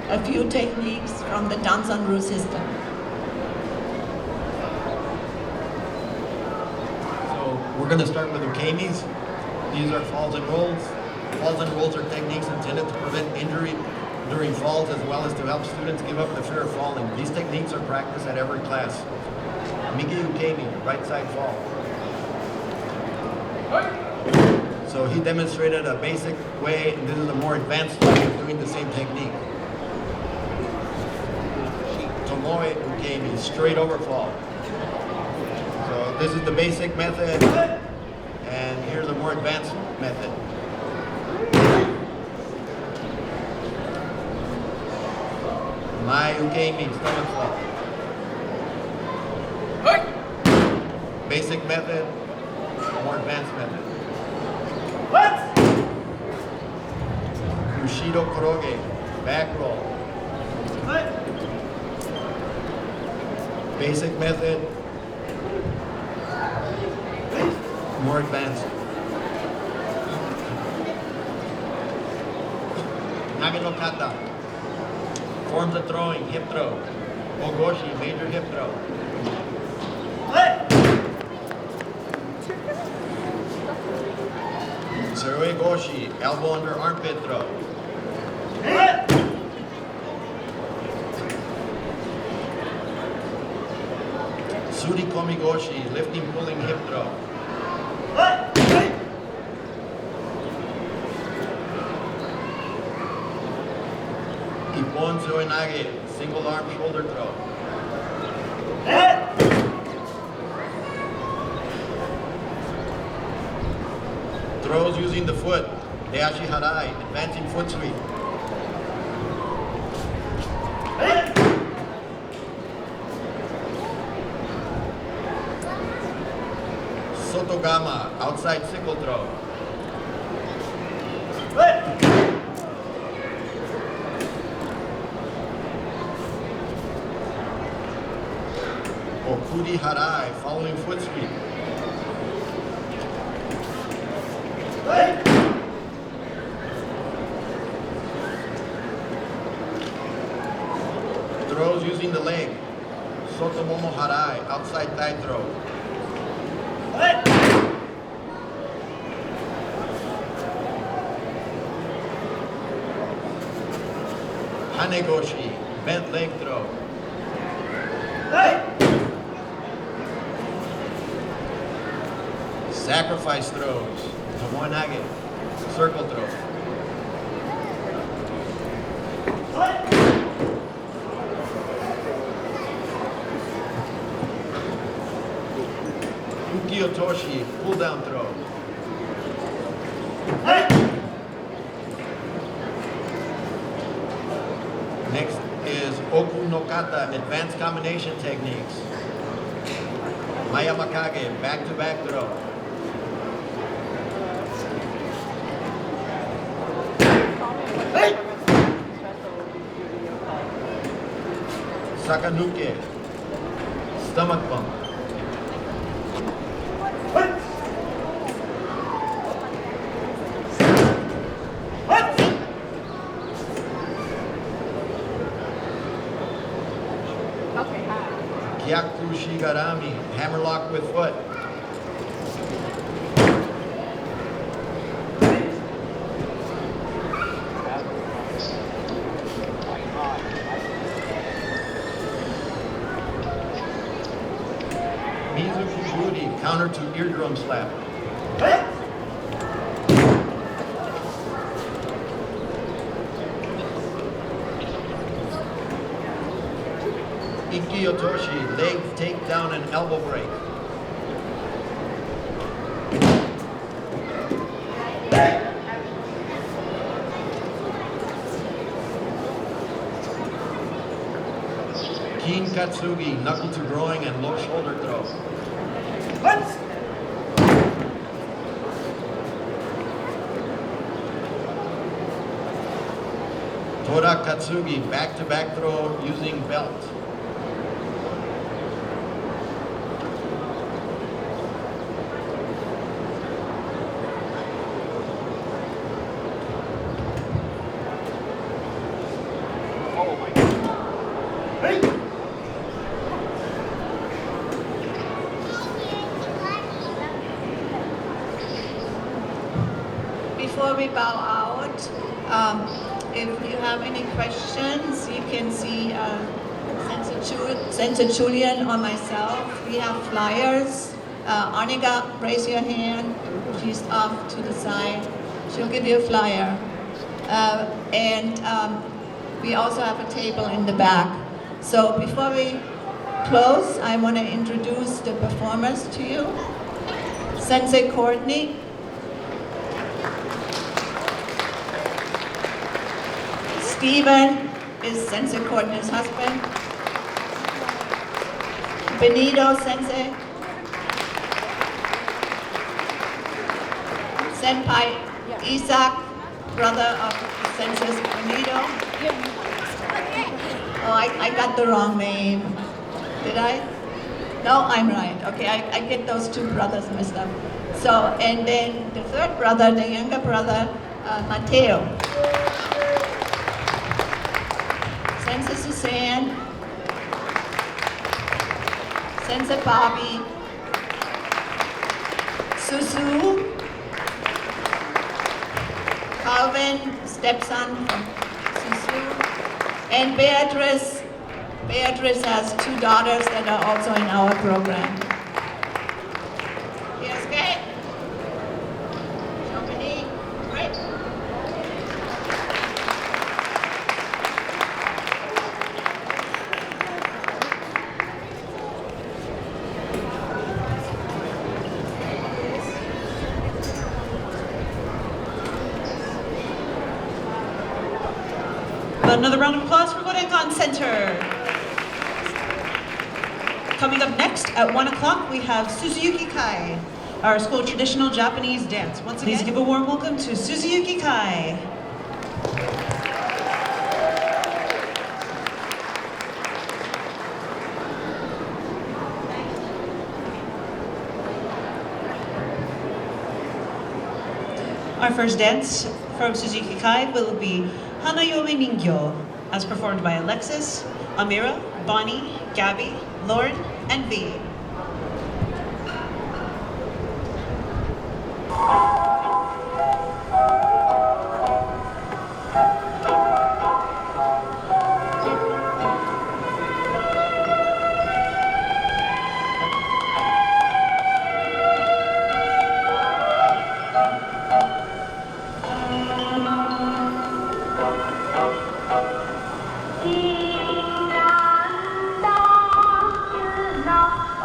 a few techniques from the Danzan-Ru system. We're going to start with ukemis. These are falls and rolls. Falls and rolls are techniques intended to prevent injury during falls as well as to help students give up the fear of falling. These techniques are practiced at every class. Miki ukemi, right side fall. So he demonstrated a basic way, and this is a more advanced way of doing the same technique. Tomoe ukemi, straight over fall. So this is the basic method, and here's a more advanced method. Mai ukemi, stomach fall. Basic method, more advanced method. Bushido koroge, back roll. Basic method, more advanced. Nage no kata. Forms of throwing, hip throw. Ogoshi, major hip throw. Serue goshi, elbow under armpit throw. Suri komi goshi, lifting, pulling hip throw. Ippon Zoinage, single arm shoulder throw. Throws using the foot, Deashi Harai, advancing foot sweep. Sotogama, outside sickle throw. Okudi Harai, following foot sweep. Throws using the leg. Sotomomo Harai, outside thigh throw. Hanegoshi, bent leg throw. Sacrifice throws. Tomoe-nage, circle throw. Uki-otoshi, pull down throw. Next is Oku no Kata, advanced combination techniques. Mayamakage, back-to-back throw. Sakanuke, stomach bump. Gyaku Shigarami, hammerlock with foot. Mizuki Booty, counter to eardrum slap. Iki Otoshi, leg takedown and elbow break. Kin Katsugi, knuckle to groin and low shoulder throw. Tora Katsugi, back-to-back throw using belt. Before we bow out, if you have any questions, you can see Sensei Julian or myself. We have flyers. Arnika, raise your hand. She's off to the side. She'll give you a flyer. We also have a table in the back. So before we close, I want to introduce the performers to you. Sensei Courtney. Steven is Sensei Courtney's husband. Benito Sensei. Senpai Isaac, brother of Sensei Benito. Oh, I got the wrong name. Did I? No, I'm right. Okay, I get those two brothers mixed up. So, and then the third brother, the younger brother, Mateo. Sensei Suzanne, Sensei Bobby, Suzu, Calvin, stepson from Suzu, and Beatrice. Beatrice has two daughters that are also in our program. Yes, okay? Company, great. Another round of applause for Kodenkan Center. Coming up next at 1 o'clock, we have Suzuyuki-Kai, our school traditional Japanese dance. Once again, please give a warm welcome to Suzuyuki-Kai. Our first dance from Suzuyuki-Kai will be Hanayome Ningyo, as performed by Alexis, Amira, Bonnie, Gabby, Lauren, and V. No.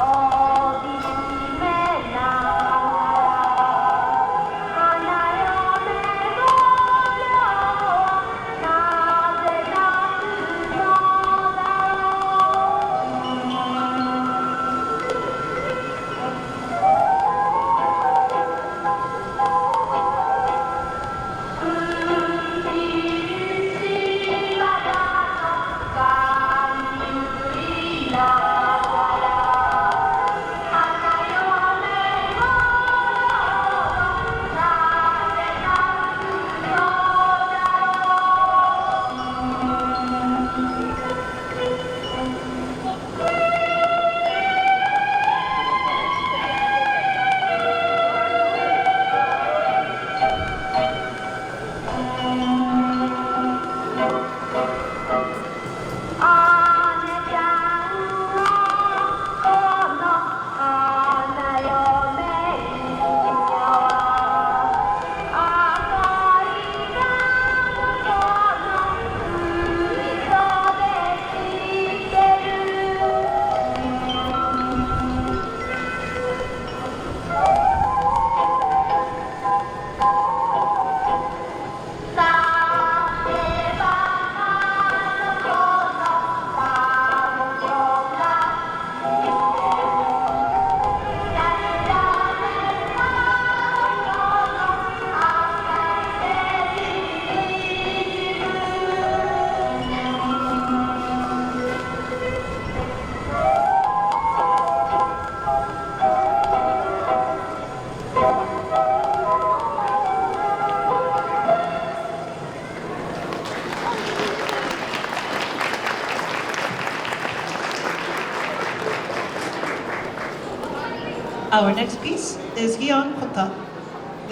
Our next piece is Gion Kota,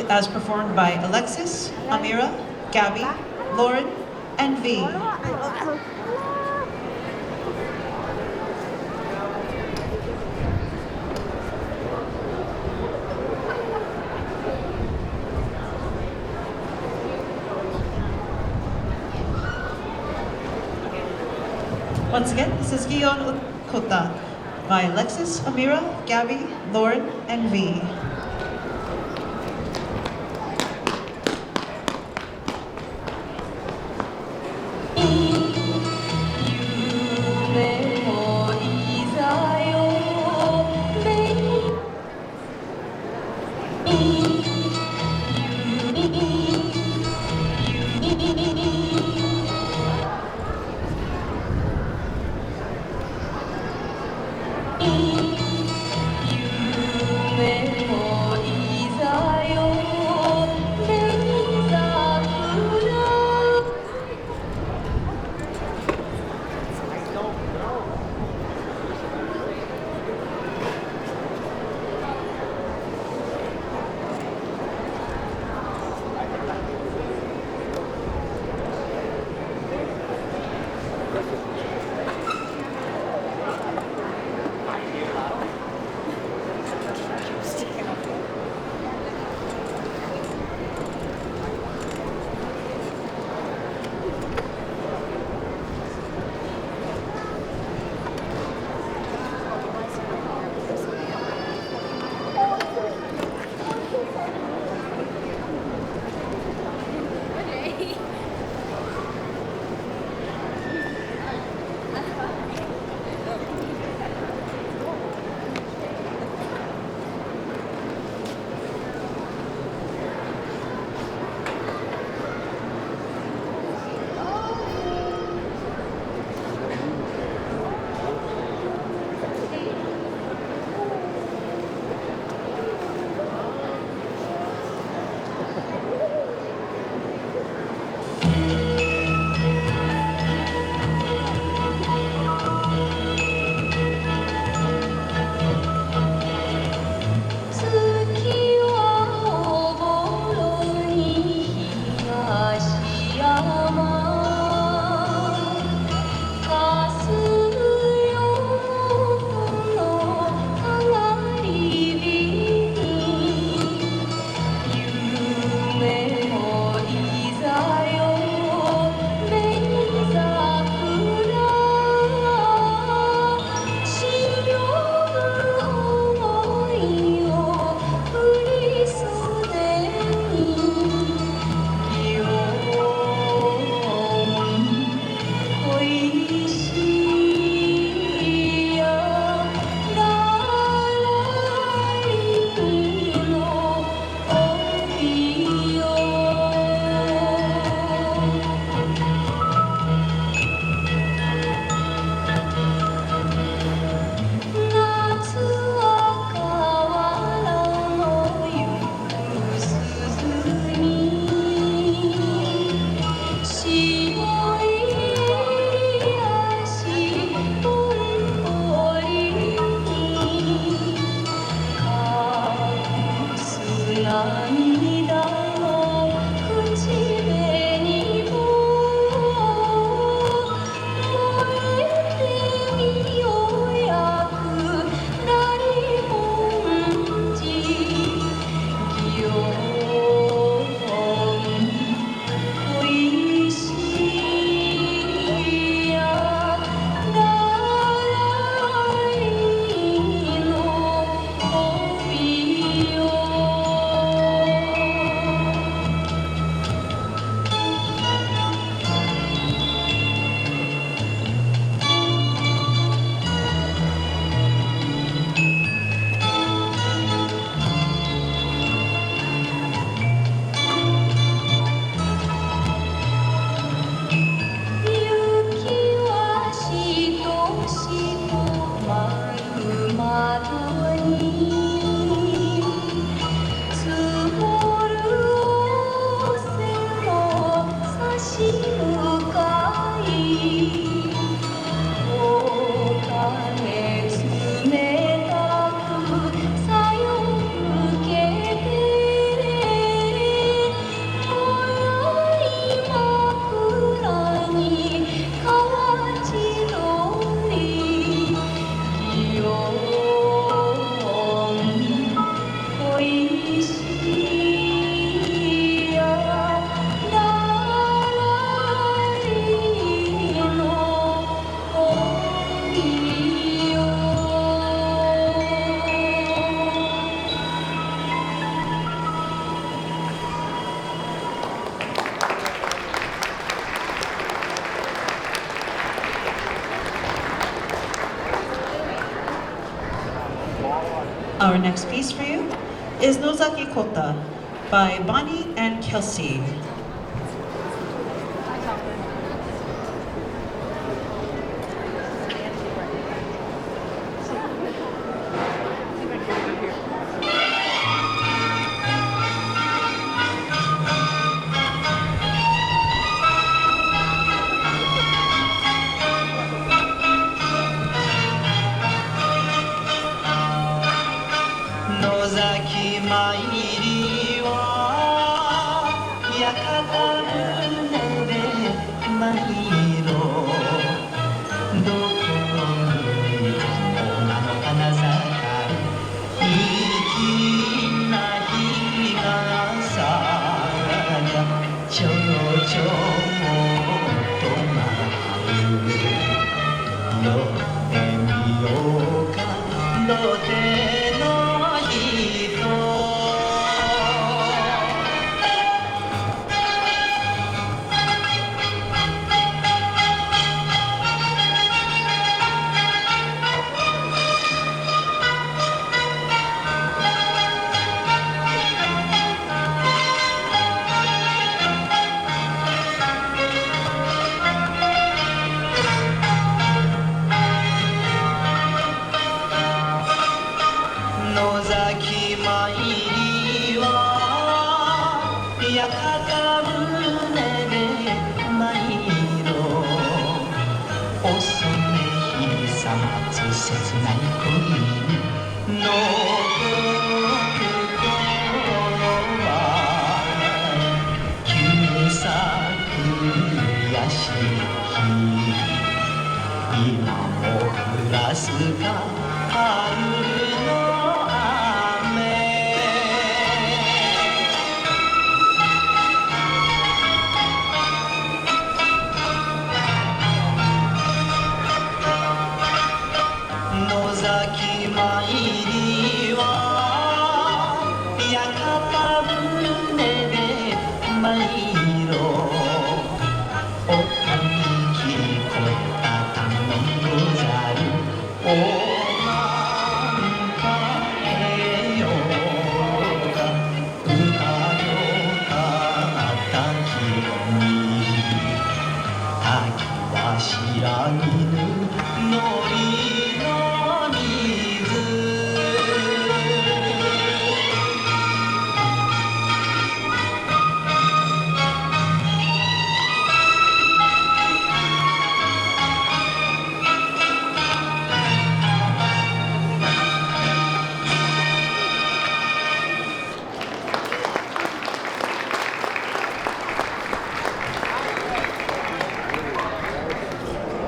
as performed by Alexis, Amira, Gabby, Lauren, and V. Once again, this is Gion Kota by Alexis, Amira, Gabby, Lauren, and V. Our next piece for you is Nozaki Kota by Bonnie and Kelsey.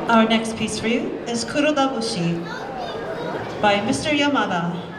Our next piece for you is Kurodabushi by Mr. Yamada.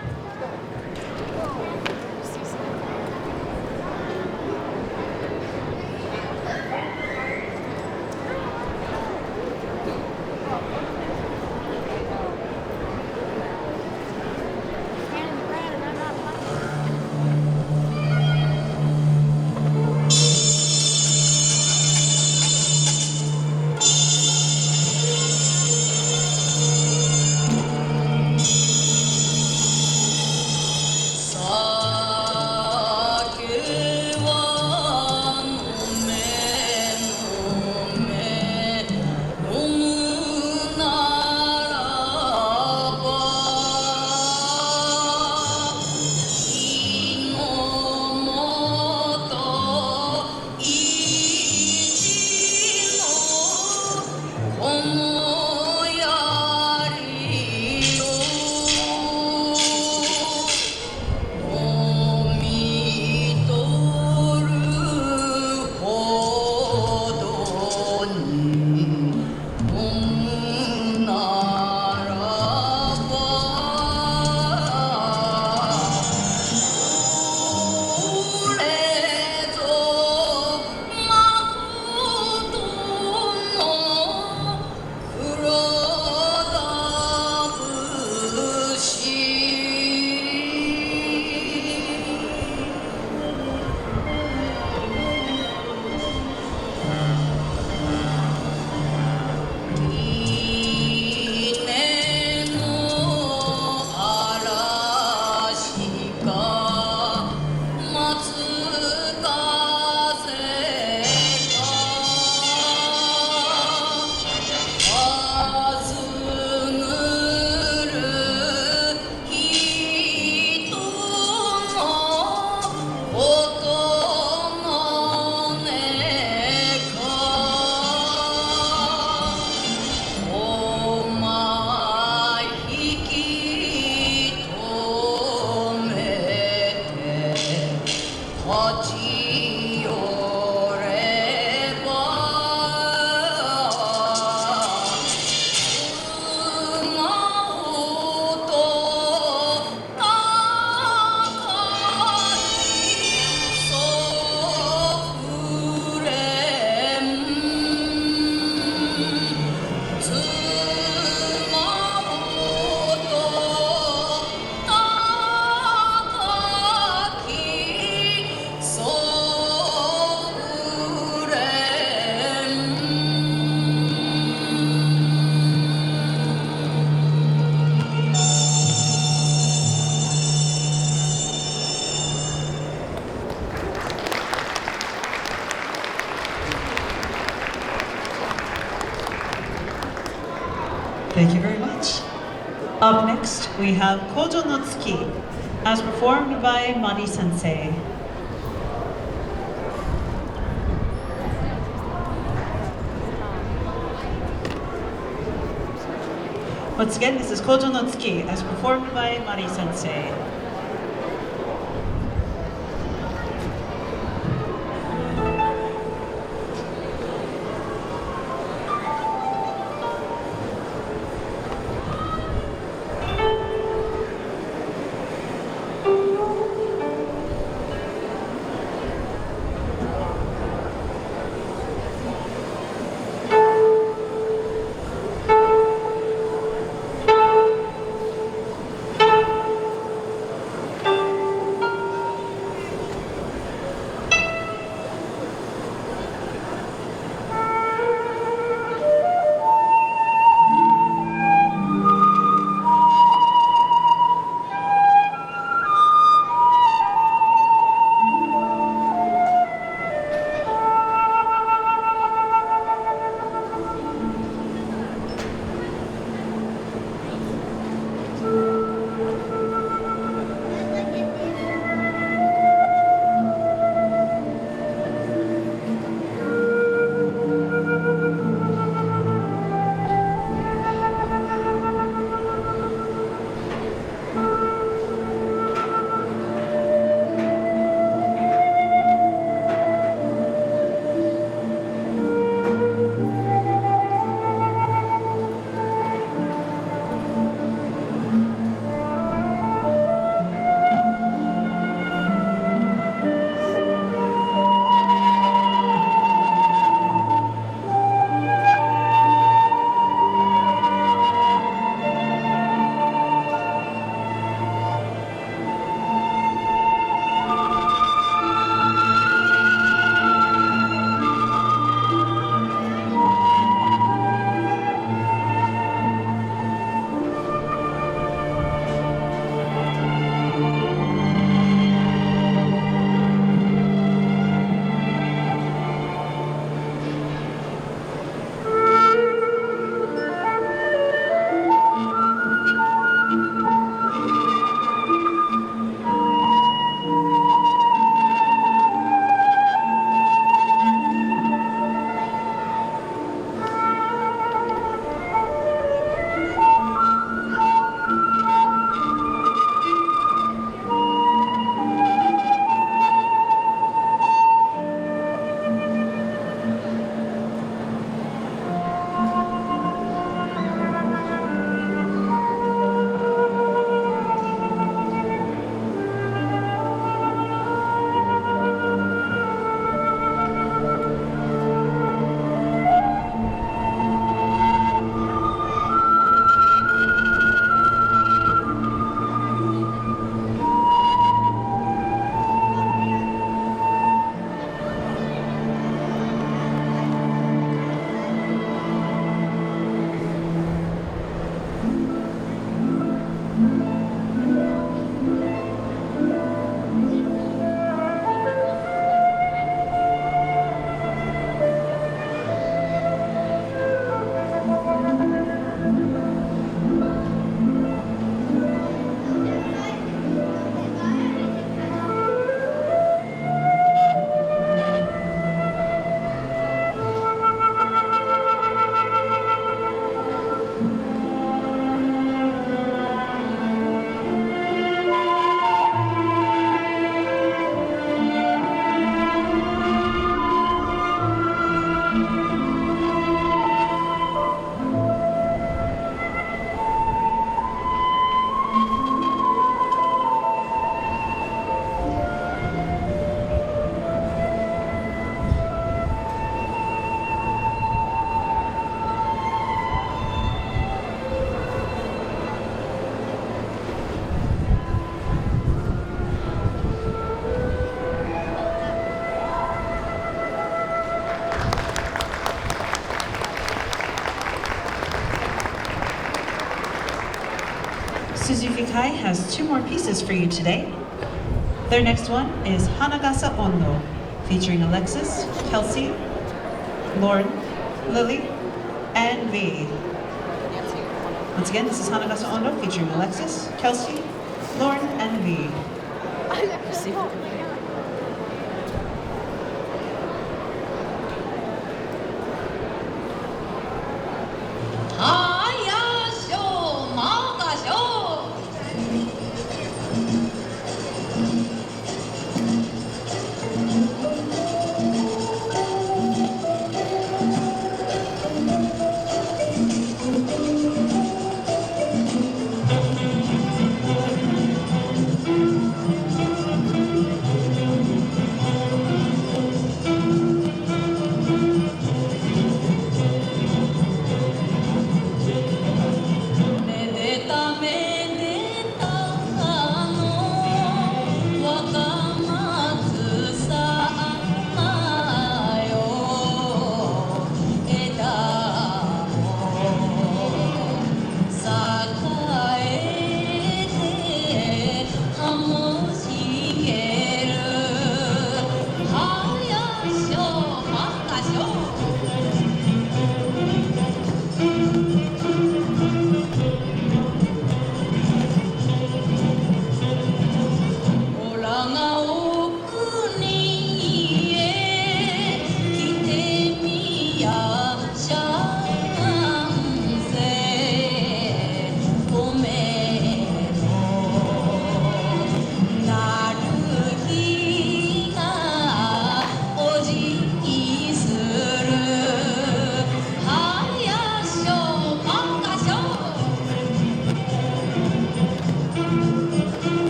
Thank you very much. Up next, we have Kojo no Tsuki, as performed by Mari Sensei. Once again, this is Kojo no Tsuki, as performed by Mari Sensei. Suzuyuki-Kai has 2 more pieces for you today. Their next one is Hanagasa Ondo, featuring Alexis, Kelsey, Lauren, Lily, and V. Once again, this is Hanagasa Ondo featuring Alexis, Kelsey, Lauren, and Lee.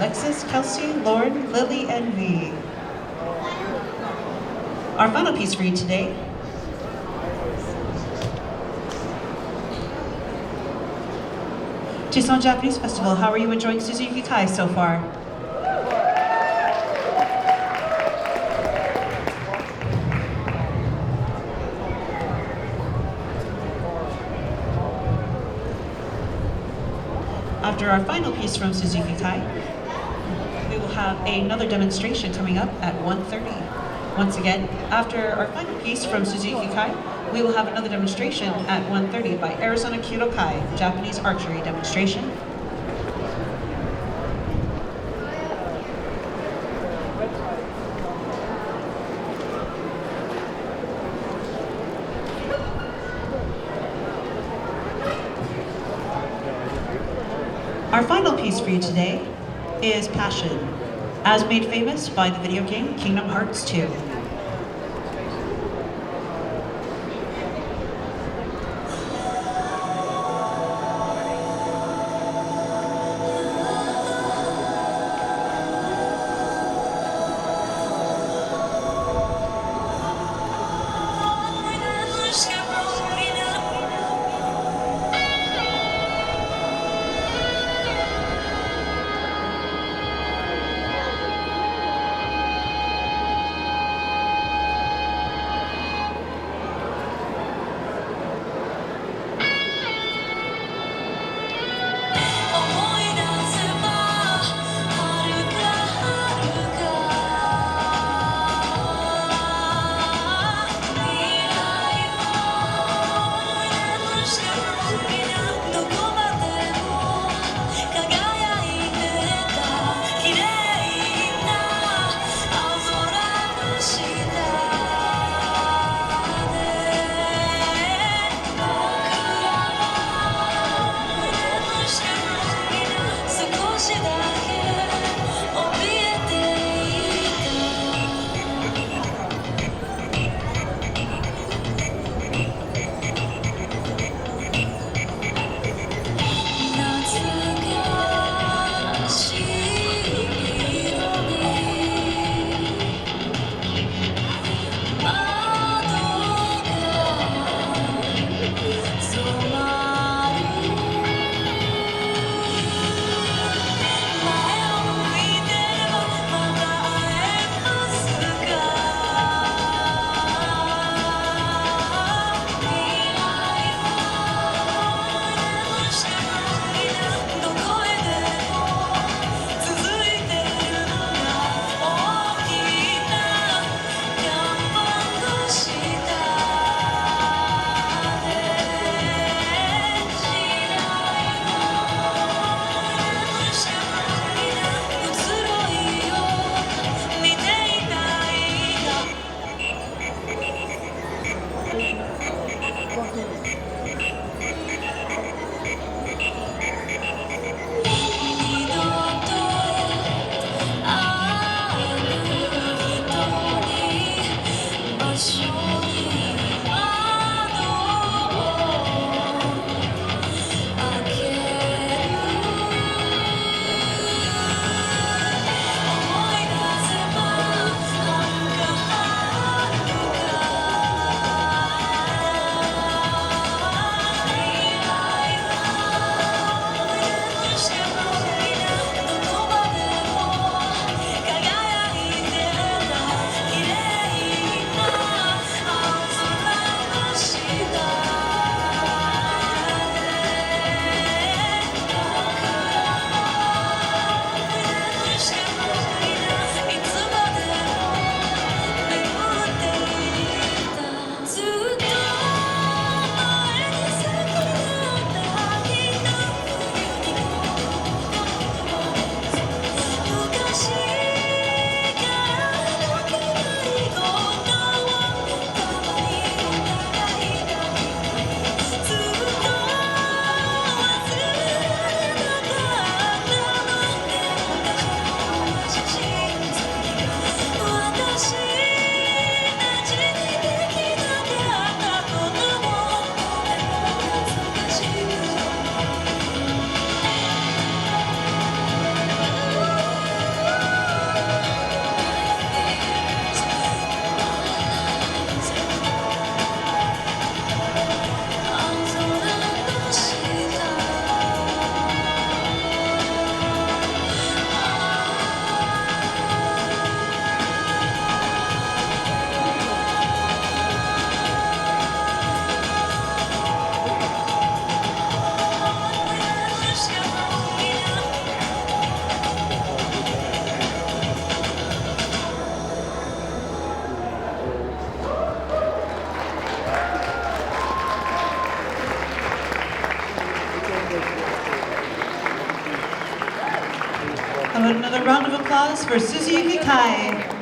Alexis, Kelsey, Lauren, Lily, and me. Our final piece for you today Tucson Japanese Festival. How are you enjoying Suzuyuki-Kai so far? After our final piece from Suzuyuki-Kai, we will have another demonstration coming up at 1:30. Once again, after our final piece from Suzuyuki-Kai, we will have another demonstration at 1:30 by Arizona Kyudo Kai, Japanese archery demonstration. Our final piece for you today is Passion, as made famous by the video game Kingdom Hearts 2. How about another round of applause for Suzuyuki-Kai.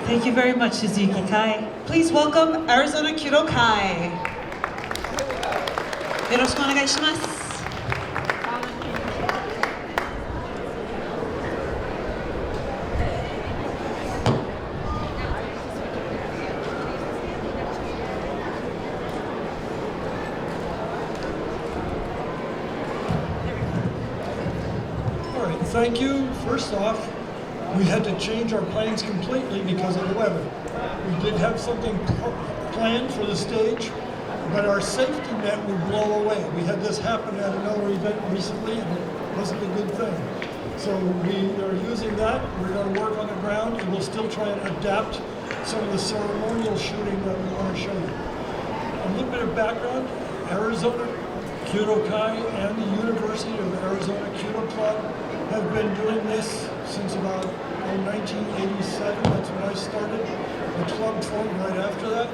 Thank you very much, Suzuyuki-Kai. Please welcome Arizona Kyudo Kai. よろしくお願いします。All right, thank you. First off, We had to change our plans completely because of the weather. We did have something planned for the stage, but our safety net would blow away. We had this happen at another event recently, and it wasn't a good thing. So we are using that. We're going to work on the ground, and we'll still try and adapt some of the ceremonial shooting that we want to show you. A little bit of background: Arizona Kyudo Kai and the University of Arizona Kyudo Club have been doing this since about 1987. That's when I started. The club formed right after that.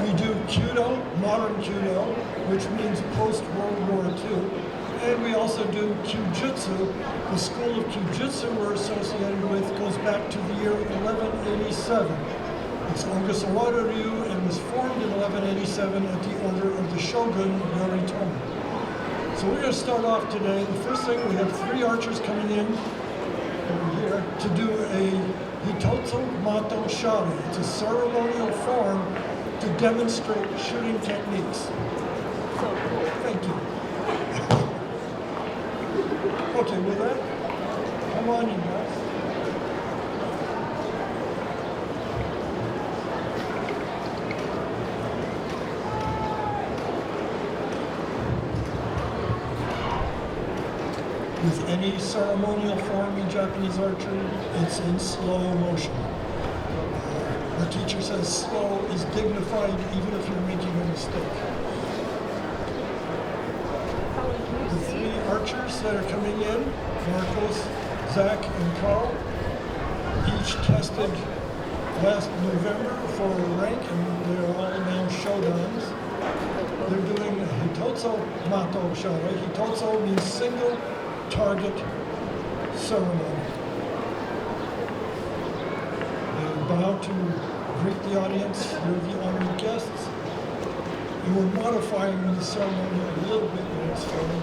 We do Kyudo, modern Kyudo, which means post-World War II. And we also do Kyujutsu. The school of Kyujutsu we're associated with goes back to the year 1187. It's Odaiko Ryu and was formed in 1187 at the order of the Shogun Yoritomo. So we're going to start off today. The first thing, we have 3 archers coming in over here to do a Hitotsu Mato Shari. It's a ceremonial form to demonstrate shooting techniques. Thank you. Okay, with that, come on in, guys. With any ceremonial form in Japanese archery, it's in slow motion. The teacher says slow is dignified even if you're making a mistake. The 3 archers that are coming in, Marcos, Zach, and Carl, each tested last November for a rank, and they're all now Shodans. They're doing Hitotsu Mato Shari. Hitotsu means single target ceremony. They bow to greet the audience, you're the honored guests. And we're modifying the ceremony a little bit in its form.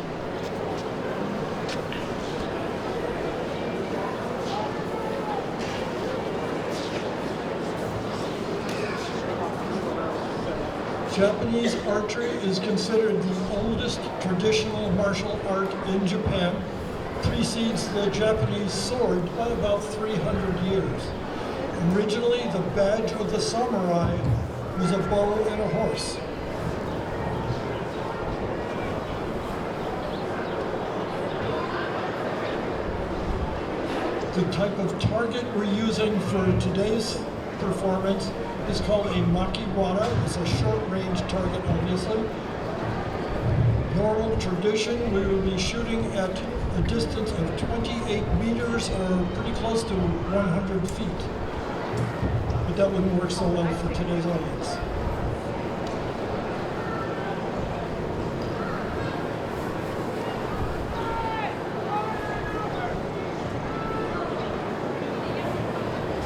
Japanese archery is considered the oldest traditional martial art in Japan. Precedes the Japanese sword by about 300 years. Originally, the badge of the samurai was a bow and a horse. The type of target we're using for today's performance is called a makiwara. It's a short-range target, obviously. Normal tradition, we will be shooting at a distance of 28 meters or pretty close to 100 feet. But that wouldn't work so well for today's audience.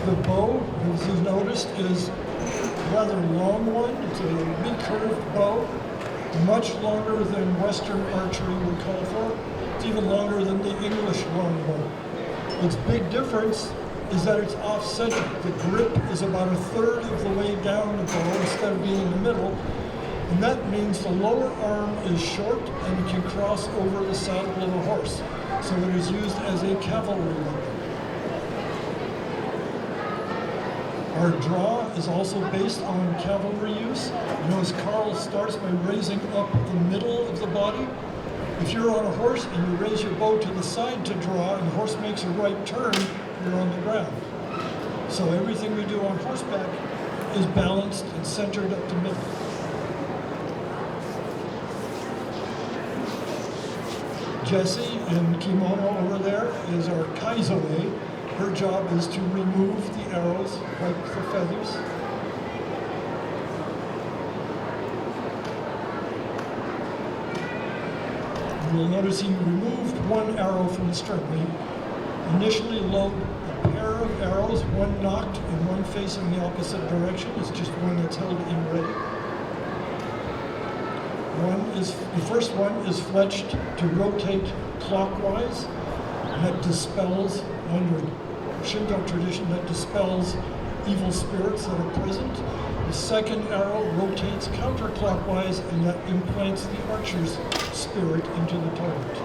The bow, as you've noticed, is a rather long one. It's a recurved bow, much longer than Western archery would call for. It's even longer than the English longbow. Its big difference is that it's off-center. The grip is about a third of the way down the bow instead of being in the middle. And that means the lower arm is short and it can cross over the saddle of a horse. So it is used as a cavalry weapon. Our draw is also based on cavalry use. Notice Carl starts by raising up the middle of the body. If you're on a horse and you raise your bow to the side to draw and the horse makes a right turn, you're on the ground. So everything we do on horseback is balanced and centered up the middle. Jessie in kimono over there is our kaizoe. Her job is to remove the arrows, like the feathers. You'll notice he removed one arrow from the string. We initially load a pair of arrows, one nocked and one facing the opposite direction. It's just one that's held in ready. The first one is fletched to rotate clockwise, and that dispels, under Shinto tradition, that dispels evil spirits that are present. The second arrow rotates counterclockwise, and that implants the archer's spirit into the target.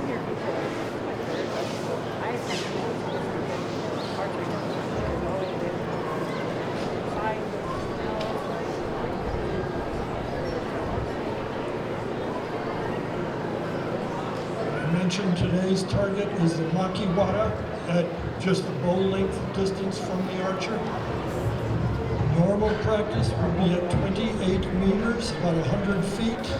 here before. I've been to archery I mentioned today's target is the Makiwara at just a bow length distance from the archer. Normal practice would be at 28 meters, about 100 feet.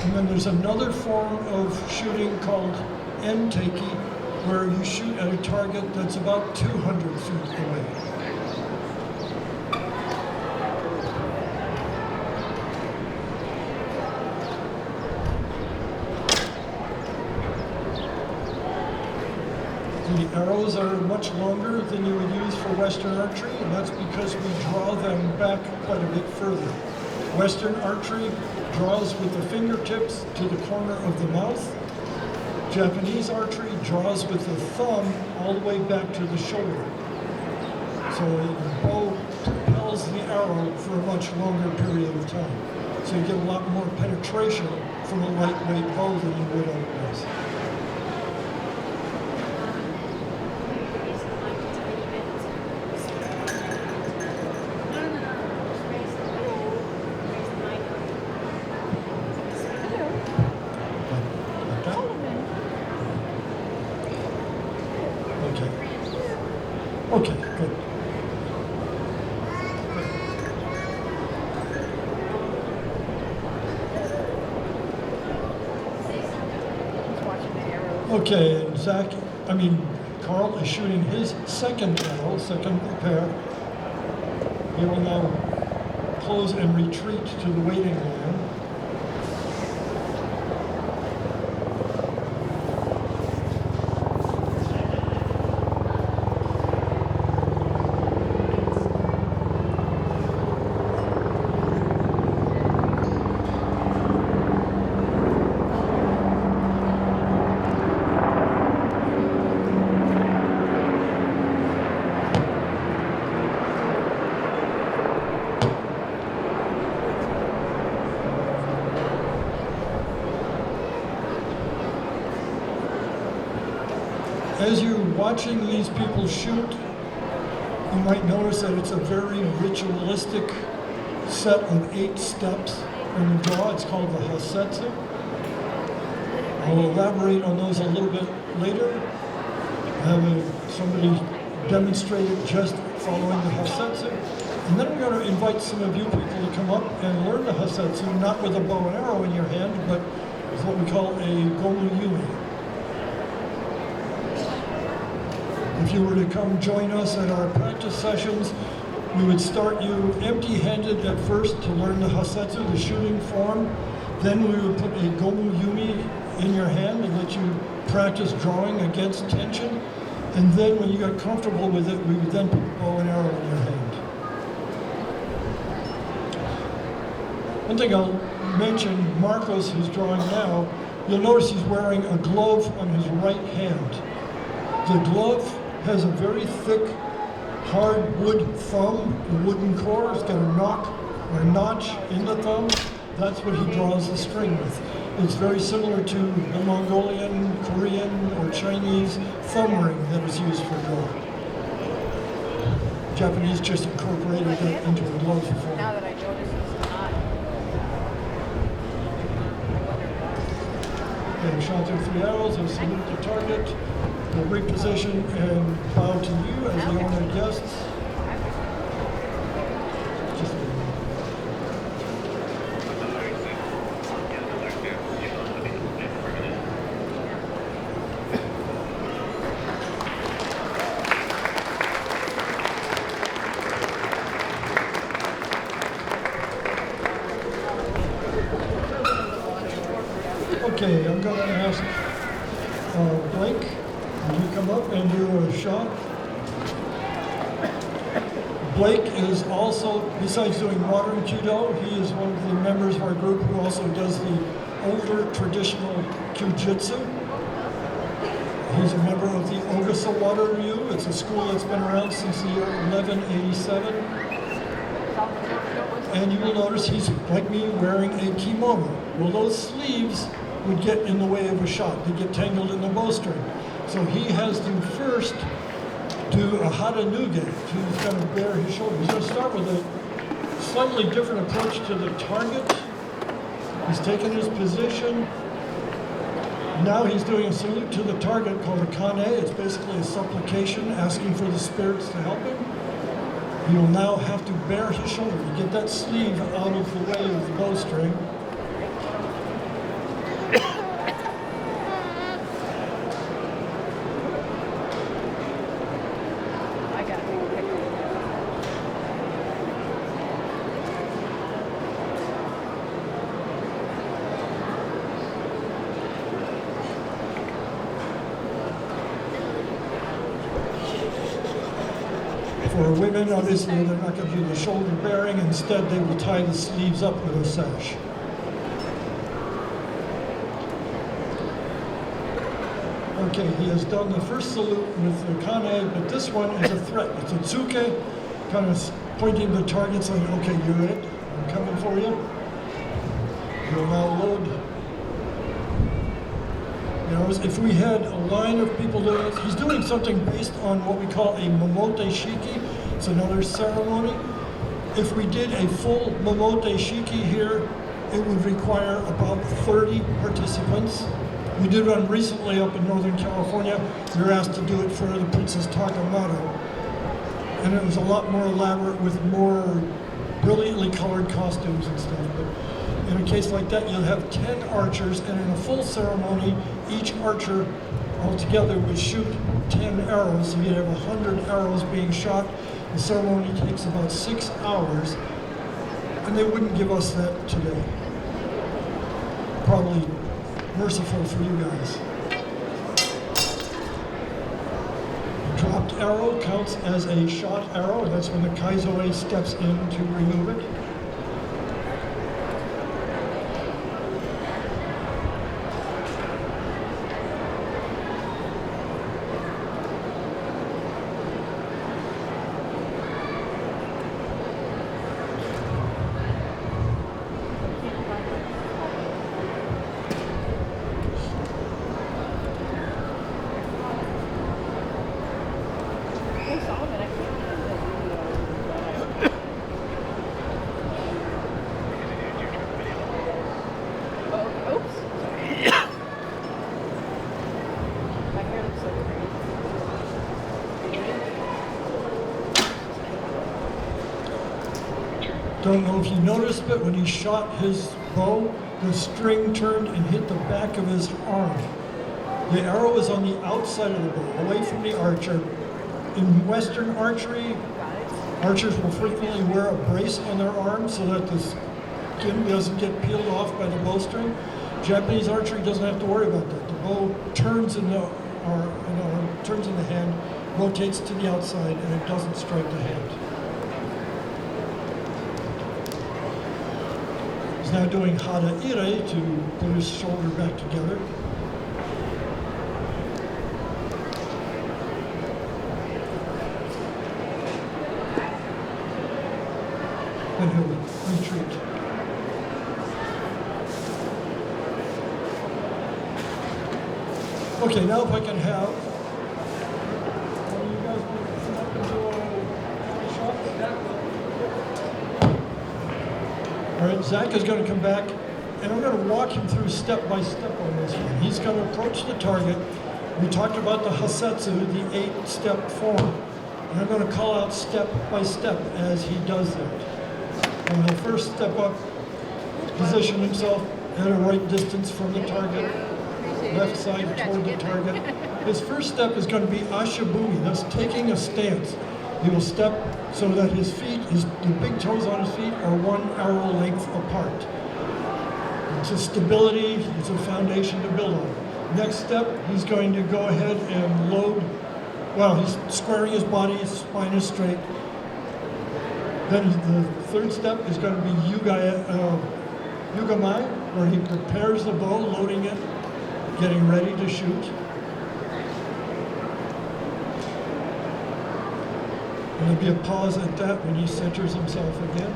And then there's another form of shooting called Enteiki, where you shoot at a target that's about 200 feet away. The arrows are much longer than you would use for Western archery, and that's because we draw them back quite a bit further. Western archery draws with the fingertips to the corner of the mouth. Japanese archery draws with the thumb all the way back to the shoulder. So the bow propels the arrow for a much longer period of time. So you get a lot more penetration from a lightweight bow than you would otherwise. Okay, good. Okay, and Carl is shooting his second arrow, second pair. He will now close and retreat to the waiting line. As you're watching these people shoot, you might notice that it's a very ritualistic set of 8 steps when you draw. It's called the Hasetsu. I'll elaborate on those a little bit later. Have somebody demonstrate it just following the Hasetsu. And then we're going to invite some of you people to come up and learn the Hasetsu, not with a bow and arrow in your hand, but with what we call a Gomu Yumi. If you were to come join us at our practice sessions, we would start you empty-handed at first to learn the Hasetsu, the shooting form. Then we would put a Gomu Yumi in your hand and let you practice drawing against tension. And then when you got comfortable with it, we would then put a bow and arrow in your hand. One thing I'll mention, Marcos, who's drawing now, you'll notice he's wearing a glove on his right hand. The glove has a very thick, hard wood thumb, the wooden core. It's got a knock or a notch in the thumb. That's what he draws the string with. It's very similar to the Mongolian, Korean, or Chinese thumb ring that is used for drawing. Japanese just incorporated it into a glove form. Now that I notice it's not. Okay, shot through 3 arrows, and salute the target. We'll reposition and bow to you as the honored guests. Just a minute. Okay, I'm going to ask Blake. Will you come up and do a shot? Blake is also, besides doing modern Kyudo, he is one of the members of our group who also does the older traditional Kyujitsu. He's a member of the Ogasawara Ryu. It's a school that's been around since the year 1187. And you will notice he's, like me, wearing a kimono. Well, those sleeves would get in the way of a shot. They get tangled in the bowstring. So he has to first do a hata nuge. He's going to bare his shoulder. He's going to start with a slightly different approach to the target. He's taken his position. Now he's doing a salute to the target called a kane. It's basically a supplication asking for the spirits to help him. He will now have to bare his shoulder to get that sleeve out of the way of the bowstring. For women, obviously, they're not going to do the shoulder bearing. Instead, they will tie the sleeves up with a sash. Okay, he has done the first salute with the kane, but this one is a threat. It's a tsuke, kind of pointing the target, saying, okay, you're it. I'm coming for you. You'll now load. You know, if we had a line of people doing this, he's doing something based on what we call a momote shiki. It's another ceremony. If we did a full momote shiki here, it would require about 30 participants. We did one recently up in Northern California. We were asked to do it for the Princess Takamado. And it was a lot more elaborate with more brilliantly colored costumes and stuff. But in a case like that, you'll have 10 archers, and in a full ceremony, each archer altogether would shoot 10 arrows, so you'd have 100 arrows being shot. The ceremony takes about 6 hours, and they wouldn't give us that today. Probably merciful for you guys. Dropped arrow counts as a shot arrow, and that's when the kaizoe steps in to remove it. Don't know if you noticed, but when he shot his bow, the string turned and hit the back of his arm. The arrow is on the outside of the bow, away from the archer. In Western archery, archers will frequently wear a brace on their arm so that the skin doesn't get peeled off by the bowstring. Japanese archery doesn't have to worry about that. The bow turns in the turns in the hand, rotates to the outside, and it doesn't strike the hand. He's now doing hara ire to put his shoulder back together. And he'll retreat. Okay, now if I can have you guys come up and do a shot. All right, Zach is going to come back, and I'm going to walk him through step by step on this one. He's going to approach the target. We talked about the hasetsu, the 8-step form, and I'm going to call out step by step as he does that. And he'll first step up, position himself at a right distance from the target, left side toward the target. His first step is going to be ashabumi, that's taking a stance. He will step so that his feet, the big toes on his feet are 1 arrow length apart. It's a stability, it's a foundation to build on. Next step, he's going to go ahead and load, well, he's squaring his body, his spine is straight. Then the third step is going to be yugamai, where he prepares the bow, loading it, getting ready to shoot. And there'll be a pause at that when he centers himself again.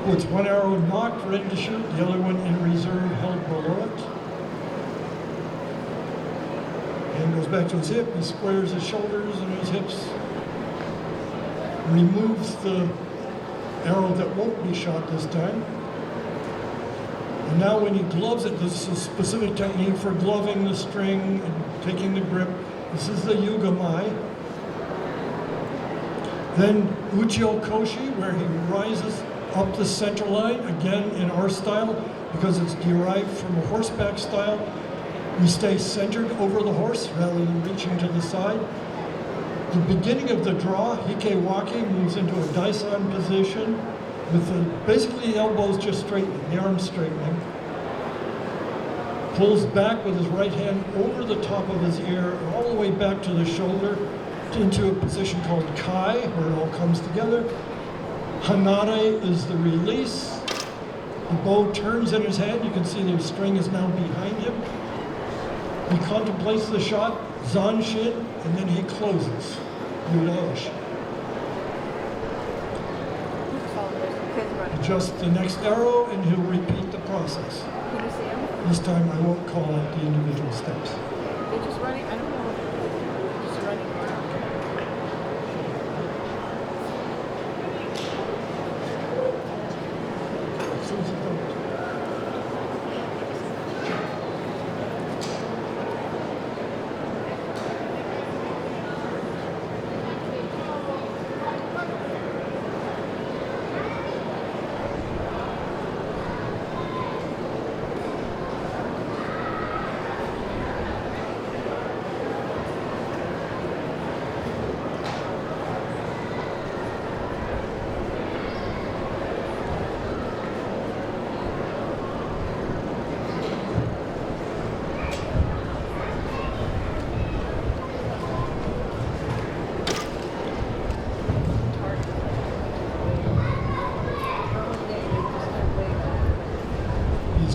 Puts one arrow knocked, ready to shoot, the other one in reserve, held below it. And goes back to his hip, he squares his shoulders and his hips. Removes the arrow that won't be shot this time. And now when he gloves it, this is a specific technique for gloving the string and taking the grip. This is the Yugomai. Then Uchiyo Koshi, where he rises up the center line, again in our style, because it's derived from a horseback style. We stay centered over the horse rather than reaching to the side. The beginning of the draw, Hikewaki, moves into a Daisen position with basically the elbows just straightening, the arms straightening. Pulls back with his right hand over the top of his ear, all the way back to the shoulder, into a position called Kai, where it all comes together. Hanare is the release. The bow turns in his hand. You can see the string is now behind him. He contemplates the shot, Zanshin, and then he closes. Yuraoshi. Adjust the next arrow, and he'll repeat the process. Can you see them? This time I won't call out the individual steps. They're just running, I don't know. They're just running around.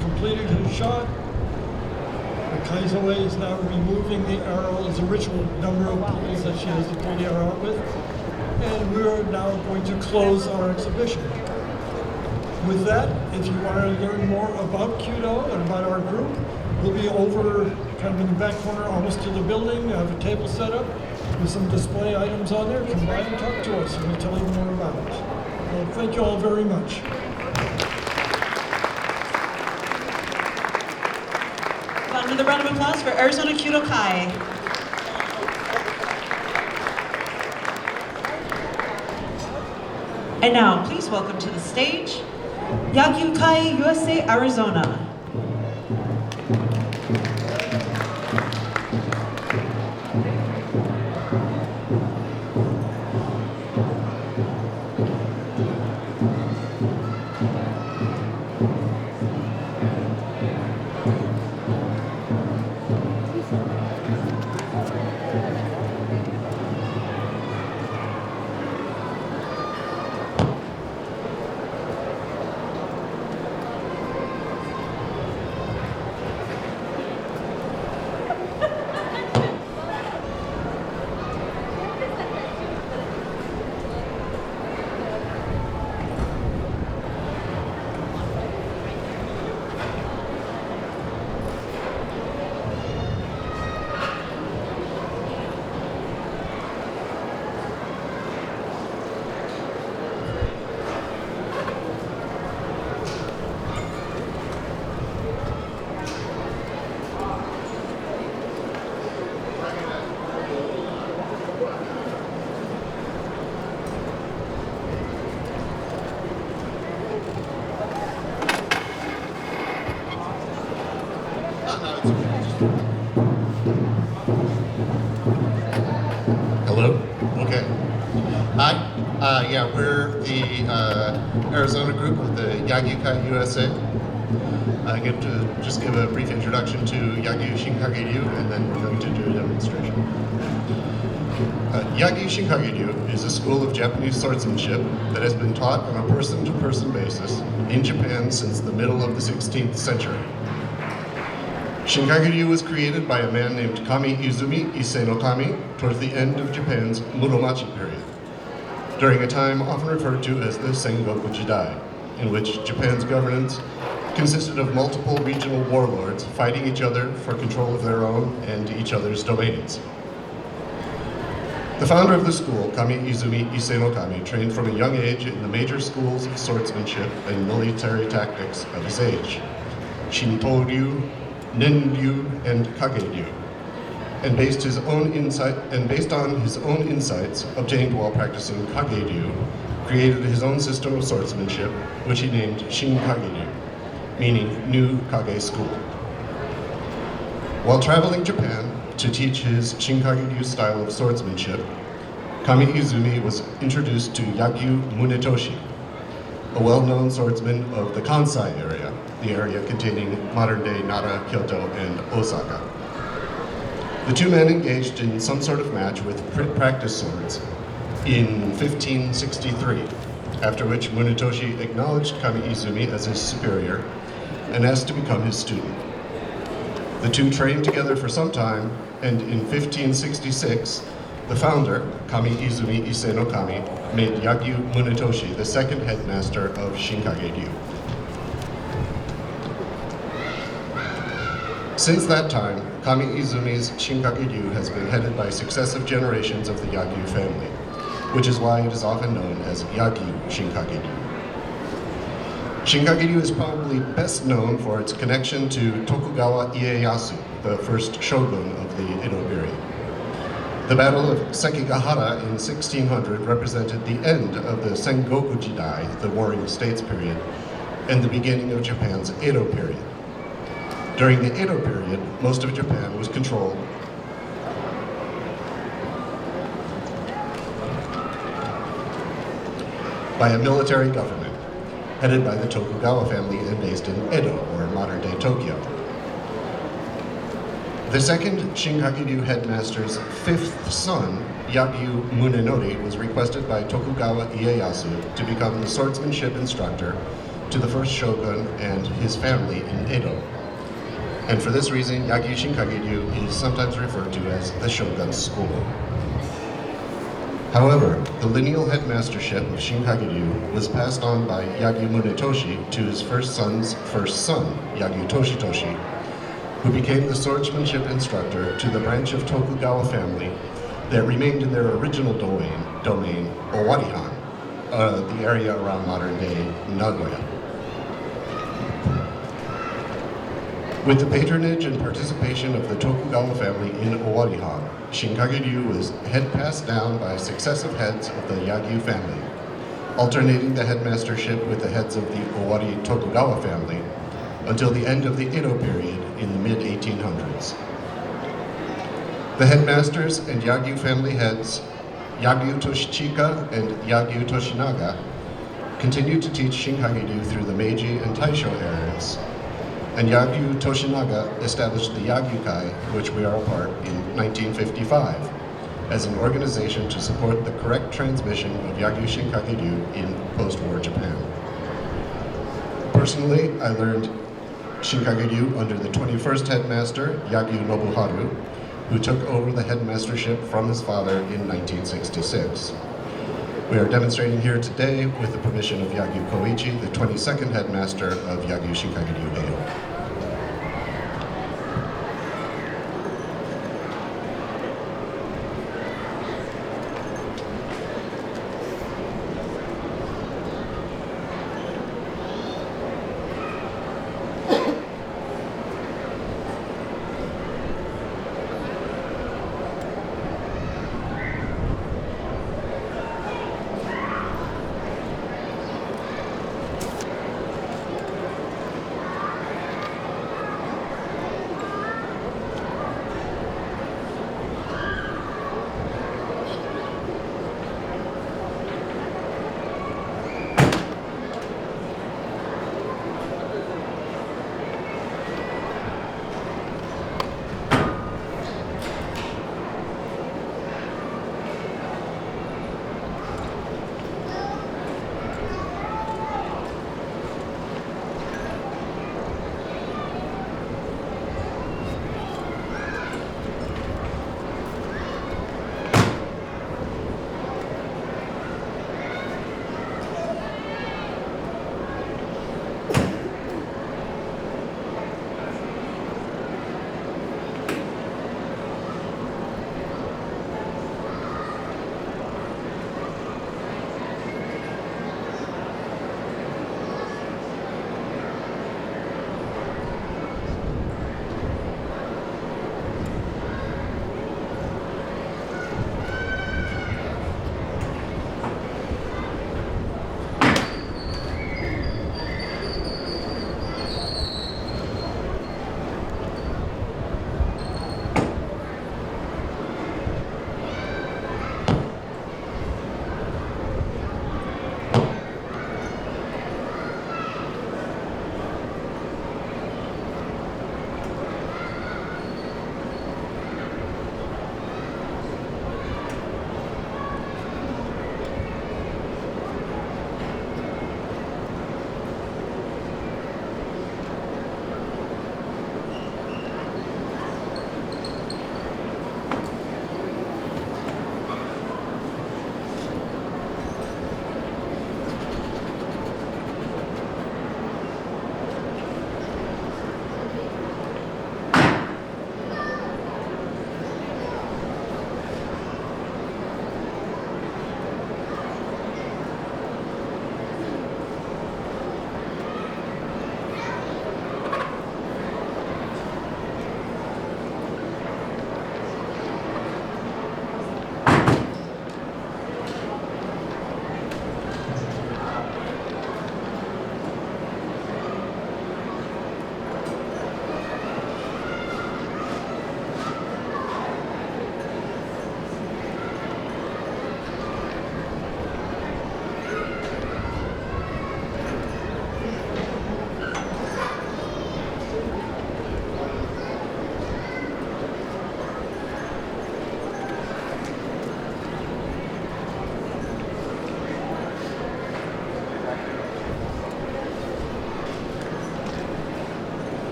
Completed his shot. The Kaizoe is now removing the arrow. There's a ritual number of pulls that she has to pull the arrow out with. And we are now going to close our exhibition. With that, if you want to learn more about Kyudo and about our group, we'll be over kind of in the back corner almost to the building. I have a table set up with some display items on there. Come by and talk to us and we'll tell you more about it. Well, thank you all very much. Another round of applause for Arizona Kyudo Kai. And now, please welcome to the stage, Yagyu-Kai USA Arizona. Hello? Okay. Hi. Yeah, we're the Arizona group of the Yagyu-Kai USA. I'm going to just give a brief introduction to Yagyu-Shinkage-ryu, and then we're going to do a demonstration. Yagyu-Shinkage-ryu is a school of Japanese swordsmanship that has been taught on a person-to-person basis in Japan since the middle of the 16th century. Shinkage-ryu was created by a man named Kami Izumi Ise no Kami towards the end of Japan's Muromachi period, during a time often referred to as the Sengoku Jidai. in which Japan's governance consisted of multiple regional warlords fighting each other for control of their own and each other's domains. The founder of the school, Kami Izumi Ise no Kami, trained from a young age in the major schools of swordsmanship and military tactics of his age, Shinto-ryu, Nin-ryu, and Kage-ryu, and based on his own insights obtained while practicing Kage-ryu, created his own system of swordsmanship, which he named Shin Kage-ryu, meaning New Kage School. While traveling Japan to teach his Shin Kage-ryu style of swordsmanship, Kami Izumi was introduced to Yagyu Munetoshi, a well-known swordsman of the Kansai area, the area containing modern-day Nara, Kyoto, and Osaka. The two men engaged in some sort of match with practice swords in 1563, after which Munetoshi acknowledged Kami Izumi as his superior and asked to become his student. The two trained together for some time, and in 1566, the founder, Kami Izumi Ise no Kami, made Yagyu Munetoshi the second headmaster of Shinkage-ryu. Since that time, Kami Izumi's Shinkage-ryu has been headed by successive generations of the Yagyu family, which is why it is often known as Yagyu Shinkage-ryu. Shinkage-ryu is probably best known for its connection to Tokugawa Ieyasu, the first shogun of the Edo period. The Battle of Sekigahara in 1600 represented the end of the Sengoku Jidai, the Warring States period, and the beginning of Japan's Edo period. During the Edo period, most of Japan was controlled by a military government, headed by the Tokugawa family and based in Edo, or modern-day Tokyo. The second Shinkage-ryu headmaster's fifth son, Yagyu Munenori, was requested by Tokugawa Ieyasu to become the swordsmanship instructor to the first shogun and his family in Edo. And for this reason, Yagyu Shinkage-ryu is sometimes referred to as the Shogun's School. However, the lineal headmastership of Shinkage-ryu was passed on by Yagyu Munetoshi to his first son's first son, Yagyu Toshitoshi, who became the swordsmanship instructor to the branch of Tokugawa family that remained in their original domain, Owarihan, the area around modern-day Nagoya. With the patronage and participation of the Tokugawa family in Owarihan, Shinkage-ryu was passed down by successive heads of the Yagyu family, alternating the headmastership with the heads of the Owari Tokugawa family until the end of the Edo period in the mid-1800s. The headmasters and Yagyu family heads, Yagyu Toshichika and Yagyu Toshinaga, continued to teach Shinkage-ryu through the Meiji and Taisho eras, and Yagyu Toshinaga established the Yagyu-Kai, which we are a part, in 1955, as an organization to support the correct transmission of Yagyu Shinkage-ryu in post-war Japan. Personally, I learned Shinkage-ryu under the 21st headmaster, Yagyu Nobuharu, who took over the headmastership from his father in 1966. We are demonstrating here today with the permission of Yagyu Koichi, the 22nd headmaster of Yagyu Shinkage-ryu Edo.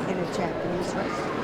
in a Japanese restaurant.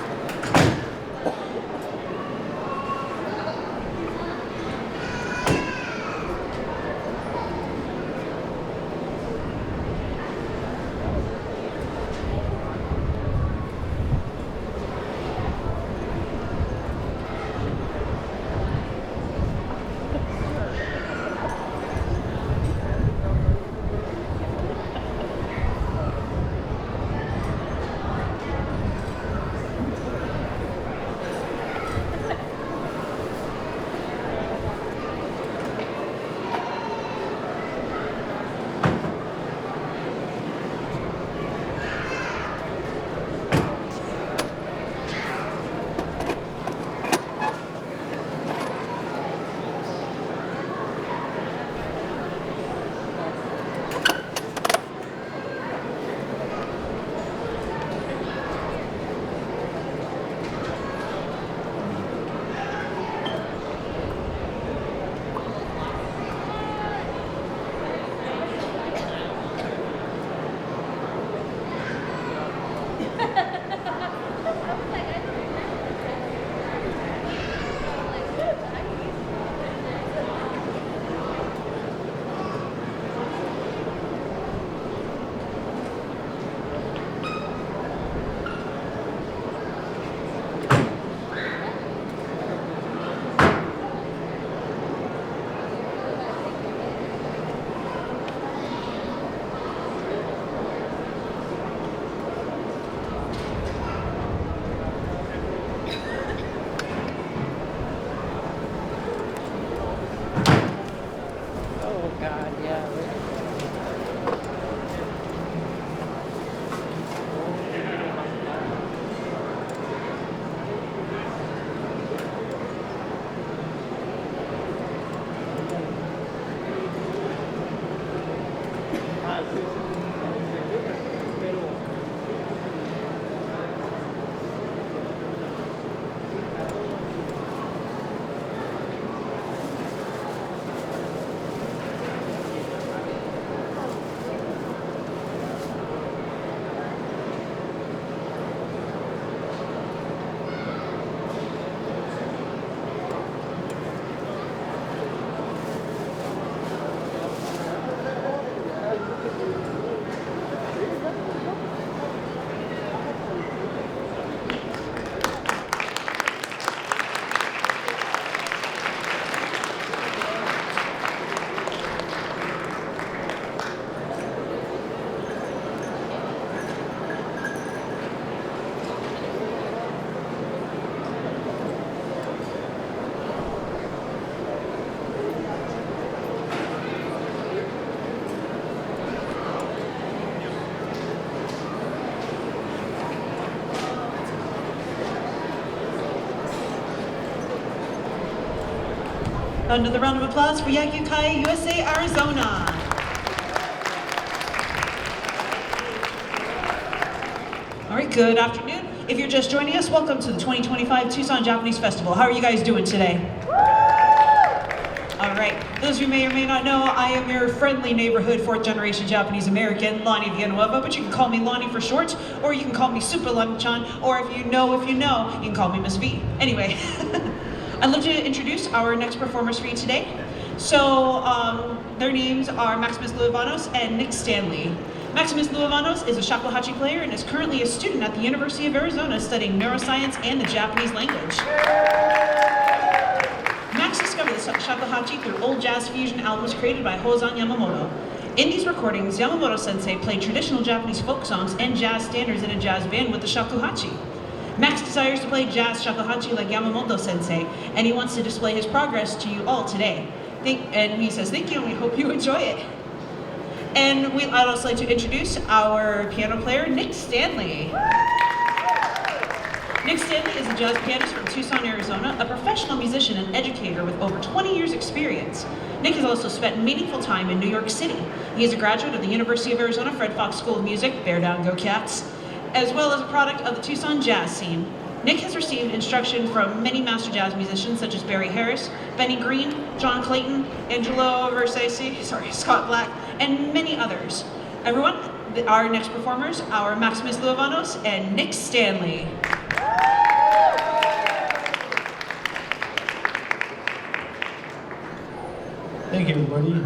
Another round of applause for Yagyu-Kai USA Arizona. All right, good afternoon. If you're just joining us, welcome to the 2025 Tucson Japanese Festival. How are you guys doing today? All right, those of you may or may not know, I am your friendly neighborhood fourth generation Japanese American, Lonnie Villanueva, but you can call me Lonnie for short, or you can call me Super Lonnie-chan, or if you know, you can call me Miss V. Anyway, I'd love to introduce our next performers for you today. So their names are Maximus Luevanos and Nick Stanley. Maximus Luevanos is a shakuhachi player and is currently a student at the University of Arizona studying neuroscience and the Japanese language. Max discovered the shakuhachi through old jazz fusion albums created by Hozan Yamamoto. In these recordings, Yamamoto-sensei played traditional Japanese folk songs and jazz standards in a jazz band with the shakuhachi. Max desires to play jazz shakuhachi like Yamamoto-sensei, and he wants to display his progress to you all today. And he says, thank you, and we hope you enjoy it. And I'd also like to introduce our piano player, Nick Stanley. Nick Stanley is a jazz pianist from Tucson, Arizona, a professional musician and educator with over 20 years experience. Nick has also spent meaningful time in New York City. He is a graduate of the University of Arizona Fred Fox School of Music, Bear Down Go Cats, as well as a product of the Tucson jazz scene. Nick has received instruction from many master jazz musicians such as Barry Harris, Benny Green, John Clayton, Angelo Versasi, Scott Black, and many others. Everyone, our next performers are Maximus Luevanos and Nick Stanley. Thank you, everybody.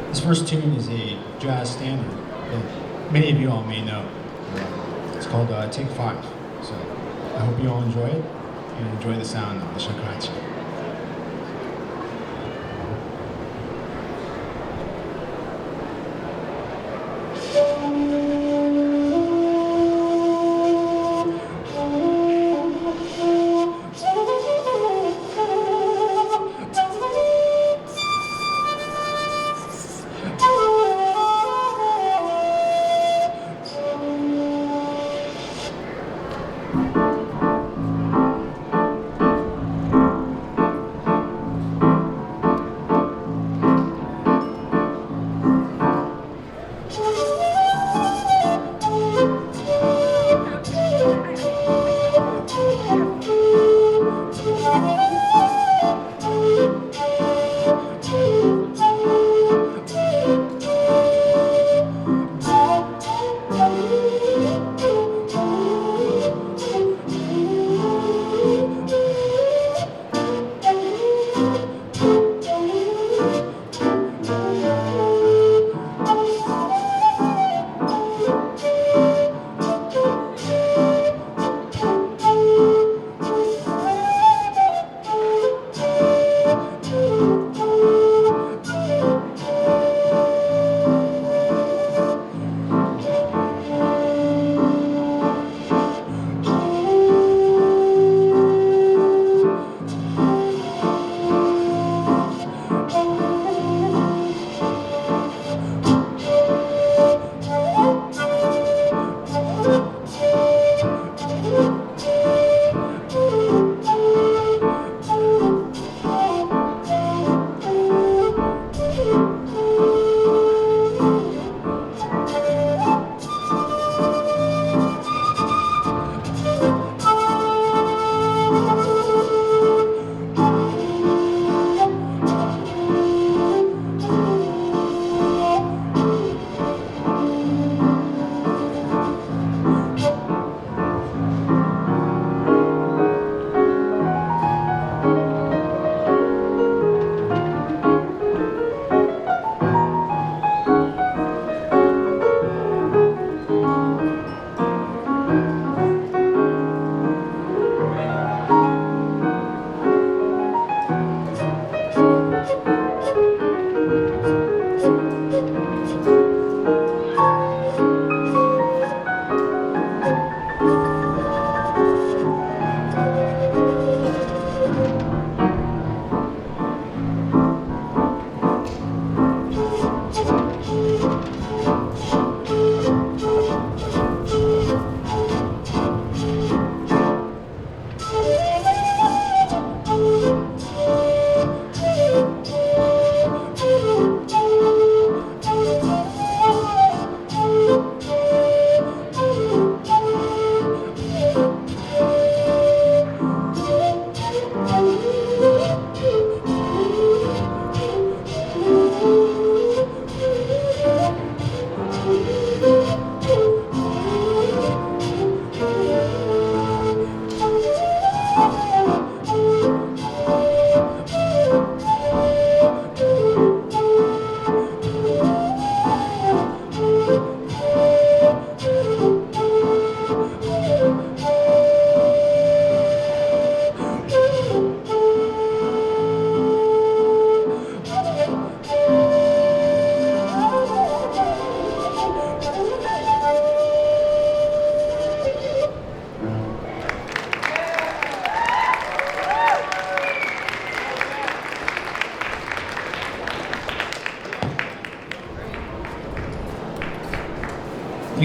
This first tune is a jazz standard that many of you all may know. It's called Take 5. So I hope you all enjoy it and enjoy the sound of the shakuhachi.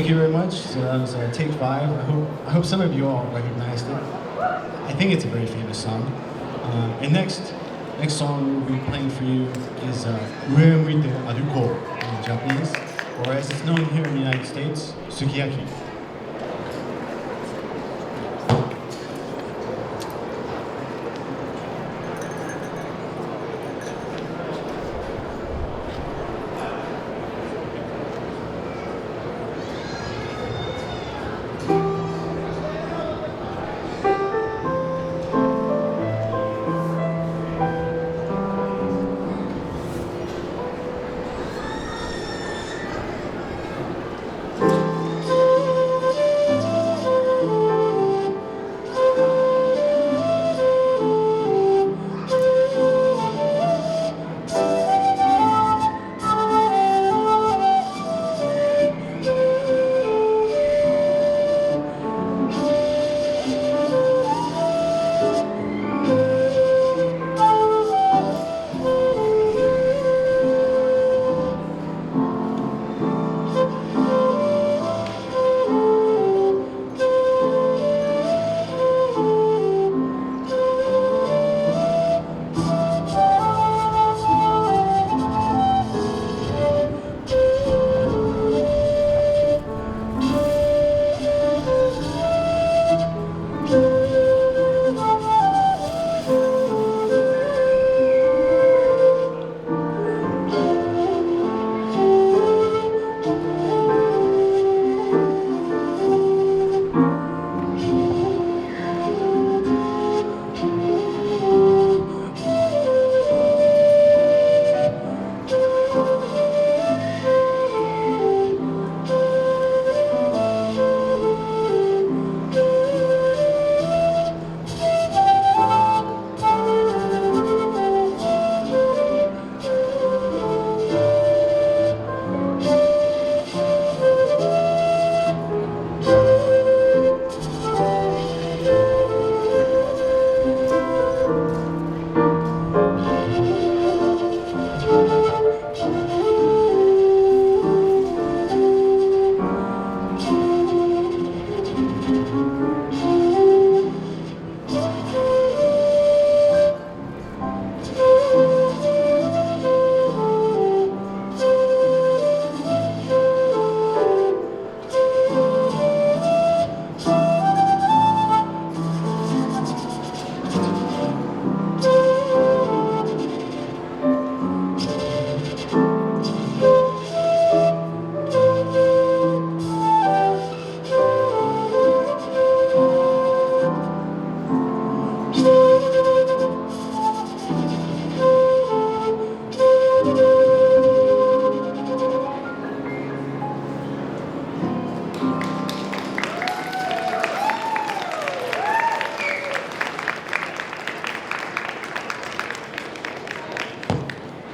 Thank you very much. So that was Take 5. I hope some of you all recognized it. I think it's a very famous song. And next song we'll be playing for you is Ue Muite Aruko in Japanese, or as it's known here in the United States, Sukiyaki.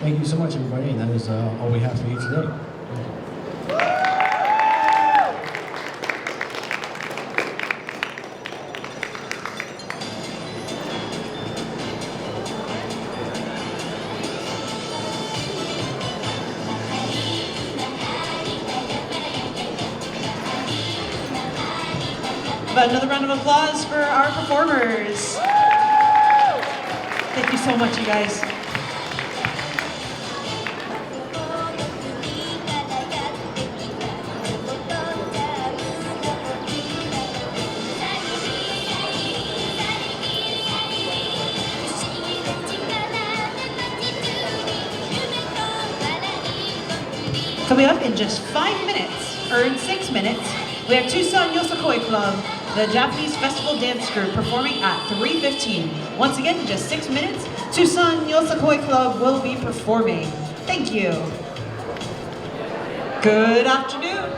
Thank you so much, everybody, and that is all we have for you today. But another round of applause for our performers. Thank you so much, you guys. Coming up in just 5 minutes, or in 6 minutes, we have Tucson Yosakoi Club, the Japanese festival dance group, performing at 3:15. Once again, in just 6 minutes, Tucson Yosakoi Club will be performing. Thank you. Good afternoon.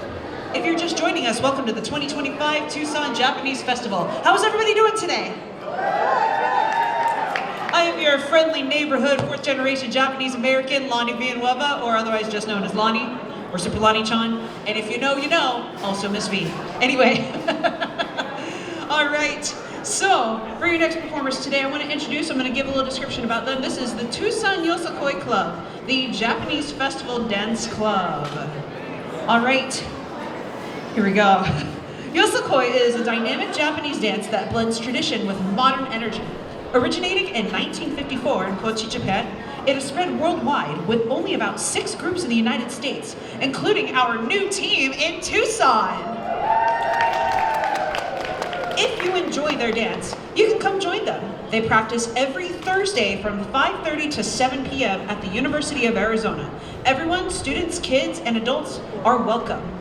If you're just joining us, welcome to the 2025 Tucson Japanese Festival. How's everybody doing today? I am your friendly neighborhood 4th generation Japanese American, Lonnie Villanueva, or otherwise just known as Lonnie, or Super Lonnie-chan. And if you know, you know, also Miss V. Anyway, all right. So, for your next performers today, I'm going to give a little description about them. This is the Tucson Yosakoi Club, the Japanese Festival Dance Club. All right. Here we go. Yosakoi is a dynamic Japanese dance that blends tradition with modern energy. Originating in 1954 in Kochi, Japan, it has spread worldwide with only about 6 groups in the United States, including our new team in Tucson. If you enjoy their dance, you can come join them. They practice every Thursday from 5:30 to 7 p.m. at the University of Arizona. Everyone, students, kids, and adults are welcome.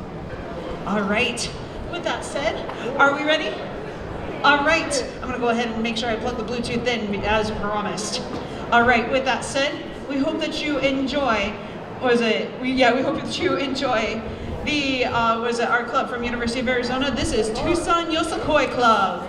All right, with that said, are we ready? All right, I'm gonna go ahead and make sure I plug the Bluetooth in as promised. All right, with that said, we hope that you enjoy, we hope that you enjoy the, our club from University of Arizona. This is Tucson Yosakoi Club.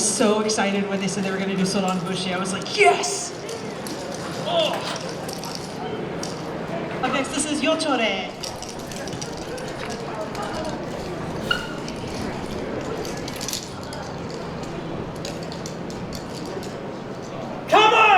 was so excited when they said they were going to do Soran Bushi. I was like, yes! Oh. Up next, this is Yochore. Come on!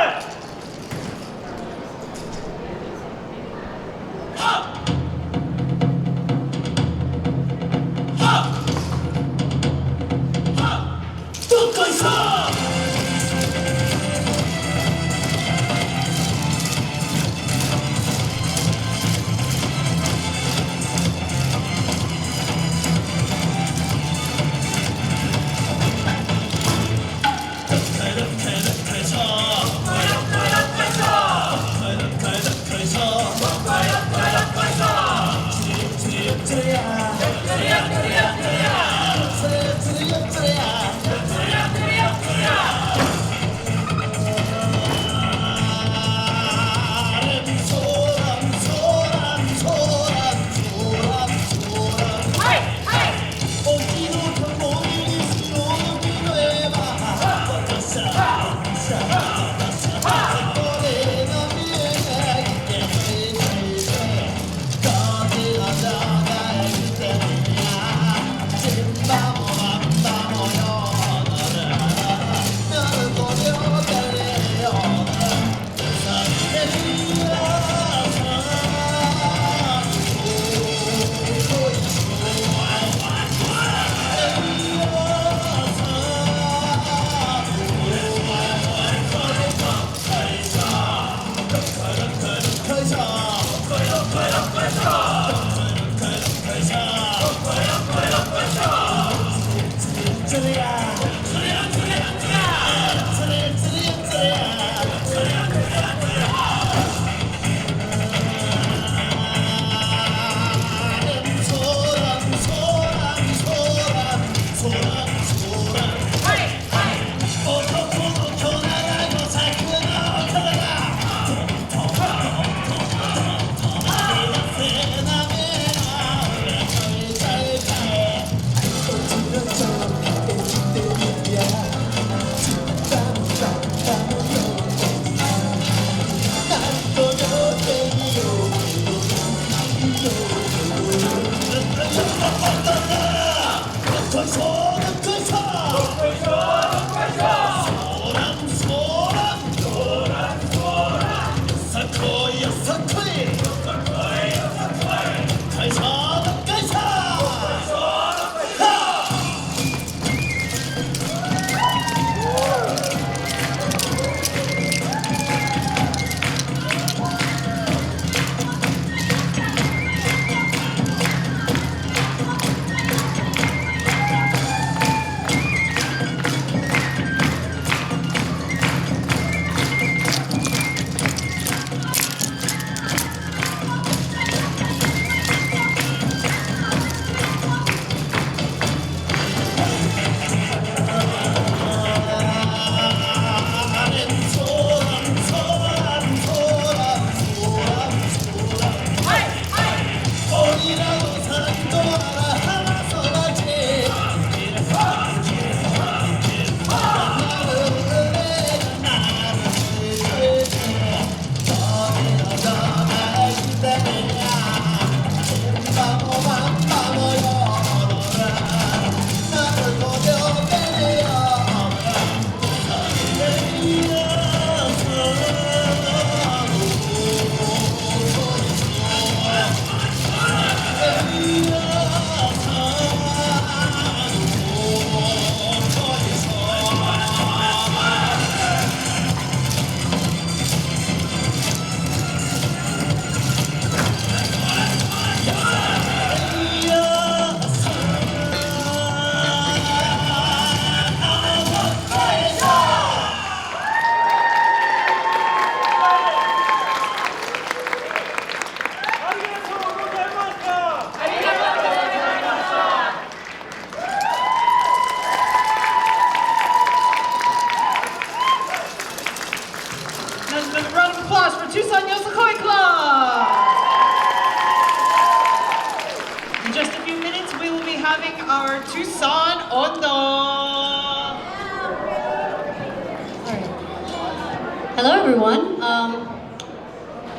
Hello, everyone.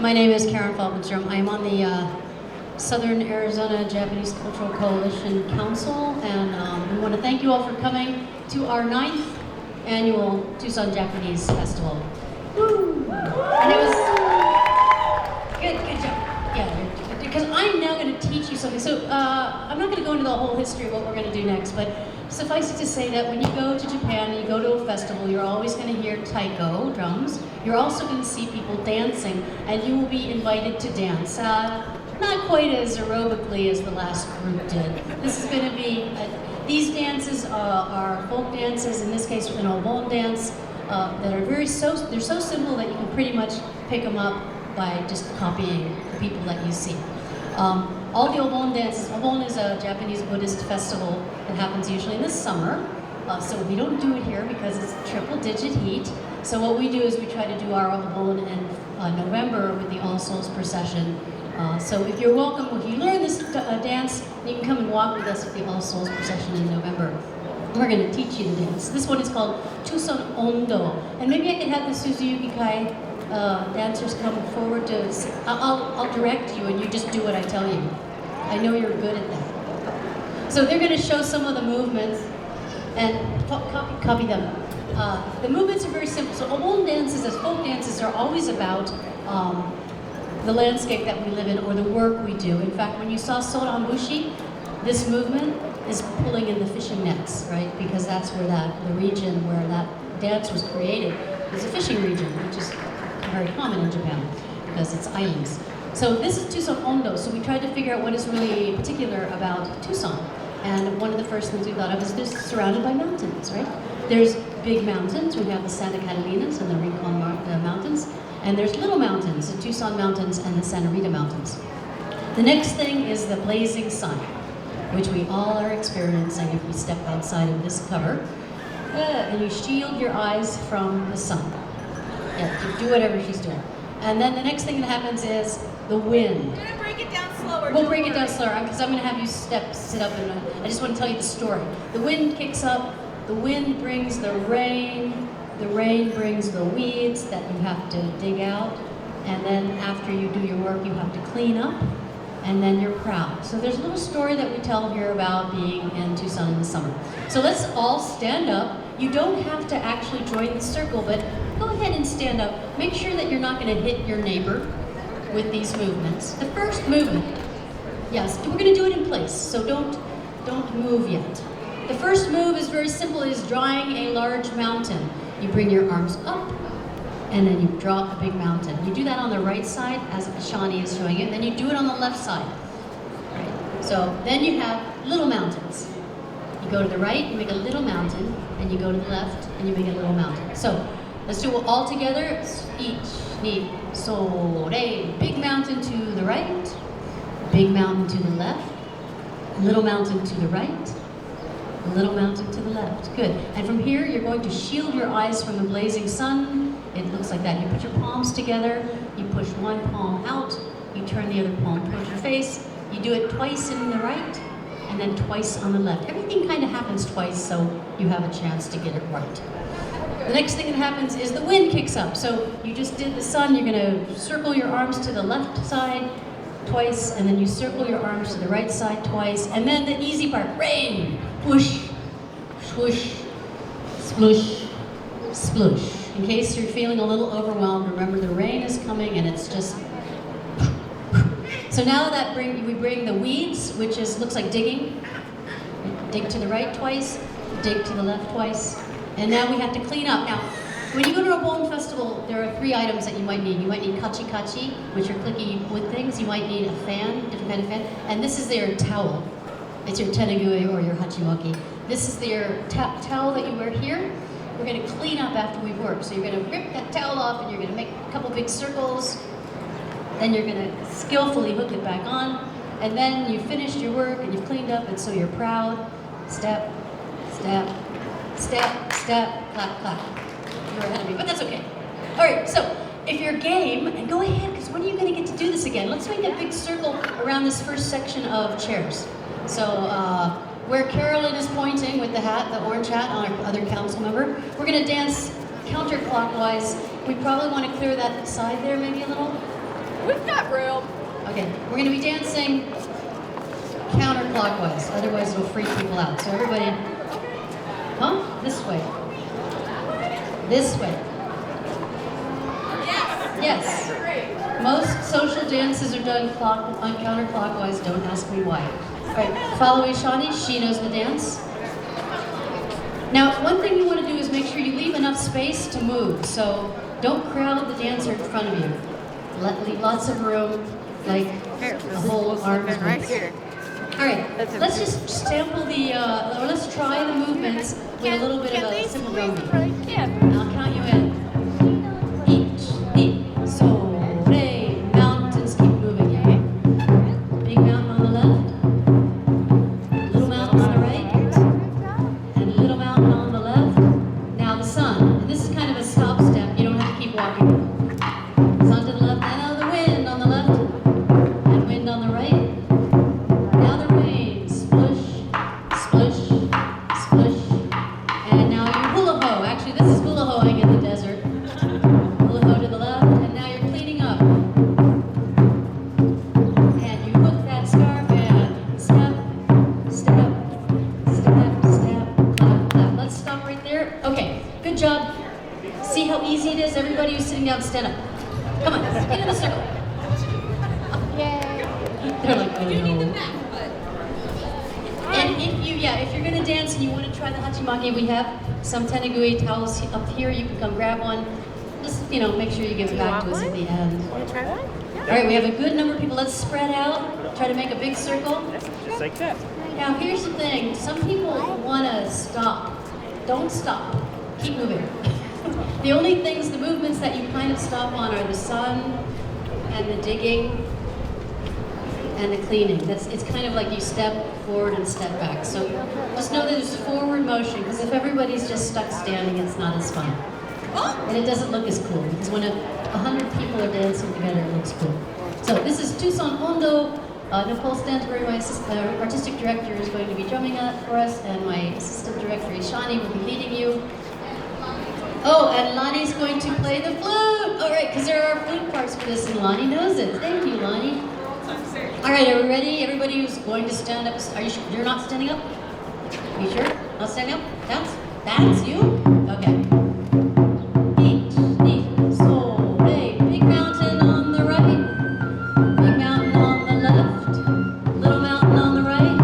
My name is Karen Falkenstrom. I am on the Southern Arizona Japanese Cultural Coalition Council, and we want to thank you all for coming to our 9th annual Tucson Japanese Festival. Woo! And it was good job. Yeah, because I'm now going to teach you something. So I'm not going to go into the whole history of what we're going to do next, but suffice it to say that when you go to Japan and you go to a festival, you're always going to hear taiko, drums. You're also going to see people dancing, and you will be invited to dance. Not quite as aerobically as the last group did. This is going to be, these dances are folk dances, in this case an obon dance, that are they're so simple that you can pretty much pick them up by just copying the people that you see. All the obon dances, obon is a Japanese Buddhist festival that happens usually in the summer. So we don't do it here because it's triple-digit heat. So what we do is we try to do our obon in November with the All Souls procession. So if you're welcome, if you learn this dance, you can come and walk with us at the All Souls procession in November. We're going to teach you the dance. This one is called Tucson Ondo. And maybe I can have the Suzuyuki-Kai dancers come forward to, I'll direct you and you just do what I tell you. I know you're good at that. So they're going to show some of the movements and copy them. The movements are very simple. So obon dances, as folk dances, are always about the landscape that we live in or the work we do. In fact, when you saw Sorambushi, this movement is pulling in the fishing nets, right? Because that's where the region where that dance was created is a fishing region, which is very common in Japan because it's islands. So this is Tucson Ondo, so we tried to figure out what is really particular about Tucson. And one of the first things we thought of is this surrounded by mountains, right? There's big mountains. We have the Santa Catalinas and the Rincon Mountains. And there's little mountains, the Tucson Mountains and the Santa Rita Mountains. The next thing is the blazing sun, which we all are experiencing if we step outside of this cover. And you shield your eyes from the sun. Yeah, do whatever she's doing. And then the next thing that happens is the wind. We're gonna break it down slower. We'll break it down slower because I'm going to have you sit up, and I just want to tell you the story. The wind kicks up. The wind brings the rain brings the weeds that you have to dig out, and then after you do your work, you have to clean up, and then you're proud. So there's a little story that we tell here about being in Tucson in the summer. So let's all stand up. You don't have to actually join the circle, but go ahead and stand up. Make sure that you're not going to hit your neighbor with these movements. The first movement, yes, we're going to do it in place, so don't move yet. The first move is very simple, it is drawing a large mountain. You bring your arms up, and then you draw a big mountain. You do that on the right side, as Shani is showing it, and then you do it on the left side. Right. So then you have little mountains. You go to the right, you make a little mountain, and you go to the left, and you make a little mountain. So let's do it all together. Each, ni, so, re. Big mountain to the right, big mountain to the left, little mountain to the right, little mountain to the left. Good. And from here, you're going to shield your eyes from the blazing sun. It looks like that. You put your palms together. You push one palm out. You turn the other palm towards your face. You do it twice in the right, and then twice on the left. Everything kind of happens twice, so you have a chance to get it right. The next thing that happens is the wind kicks up. So you just did the sun. You're going to circle your arms to the left side twice, and then you circle your arms to the right side twice, and then the easy part, rain. Whoosh, swoosh, splush, splush. In case you're feeling a little overwhelmed, remember the rain is coming and it's just. So now that we bring the weeds, which looks like digging. Dig to the right twice, dig to the left twice, and now we have to clean up. Now, when you go to a obon festival, there are 3 items that you might need. You might need kachi-kachi, which are clicky wood things. You might need a fan, different kind of fan, and this is their towel. It's your tenagui or your hachimoki. This is their towel that you wear here. We're going to clean up after we work. So you're going to rip that towel off and you're going to make a couple big circles. Then you're going to skillfully hook it back on. And then you've finished your work and you've cleaned up, and so you're proud. Step, step, step, step, clap, clap. You're ahead of me, but that's okay. All right, so if you're game, and go ahead, because when are you going to get to do this again? Let's make a big circle around this first section of chairs. So where Carolyn is pointing with the hat, the orange hat on our other council member, we're going to dance counterclockwise. We probably want to clear that side there maybe a little. We've got room. Okay, we're going to be dancing counterclockwise, otherwise it'll freak people out. So everybody, this way. This way. Yes. Most social dances are done counterclockwise. Don't ask me why. All right, follow Ishani. She knows the dance. Now, one thing you want to do is make sure you leave enough space to move. So don't crowd the dancer in front of you. Leave lots of room, like a whole arm's width. All right, let's just sample or let's try the movements with a little bit of a simple drum beat. Yeah. I'll count you in. So, re, mountains keep moving. Big mountain on the left, little mountain on the right, and little mountain on the left. Now the sun. And this is kind of a stop step. You don't have to keep walking. Sun to the left, and now the wind on the left, and wind on the right. Now the rain. Splush, splush, splush. And now your hula ho. Actually, this is hula hoing in the desert. Hula ho to the left, and now you're cleaning up. And you hook that scarf and step, step, step, step, clap, clap. Let's stop right there. Okay, good job. See how easy it is? Everybody who's sitting down, stand up. Come on, get in the circle. Yay. They're like, oh no. And if you're gonna dance and you want to try the hachimaki, we have some tenugui towels up here. You can come grab one. Just, make sure you give it back to us at the end. Want to try that? All right, we have a good number of people. Let's spread out. Try to make a big circle. Just like that. Now, here's the thing. Some people want to stop. Don't stop. Keep moving. The only the movements that you kind of stop on are the sun and the digging and the cleaning. It's kind of like you step forward and step back. So just know that there's forward motion, because if everybody's just stuck standing, it's not as fun. And it doesn't look as cool, because when 100 people are dancing together, it looks cool. So this is Tucson Ondo. Nicole Stanbury, my artistic director, is going to be drumming for us, and my assistant director, Ishani, will be leading you. Oh, and Lonnie's going to play the flute! All right, because there are flute parts for this, and Lonnie knows it. Thank you, Lonnie. All right, are we ready? Everybody who's going to stand up, are you sure? You're not standing up? Are you sure? Not standing up? That's you? Okay. Big mountain on the right, big mountain on the left, little mountain on the right,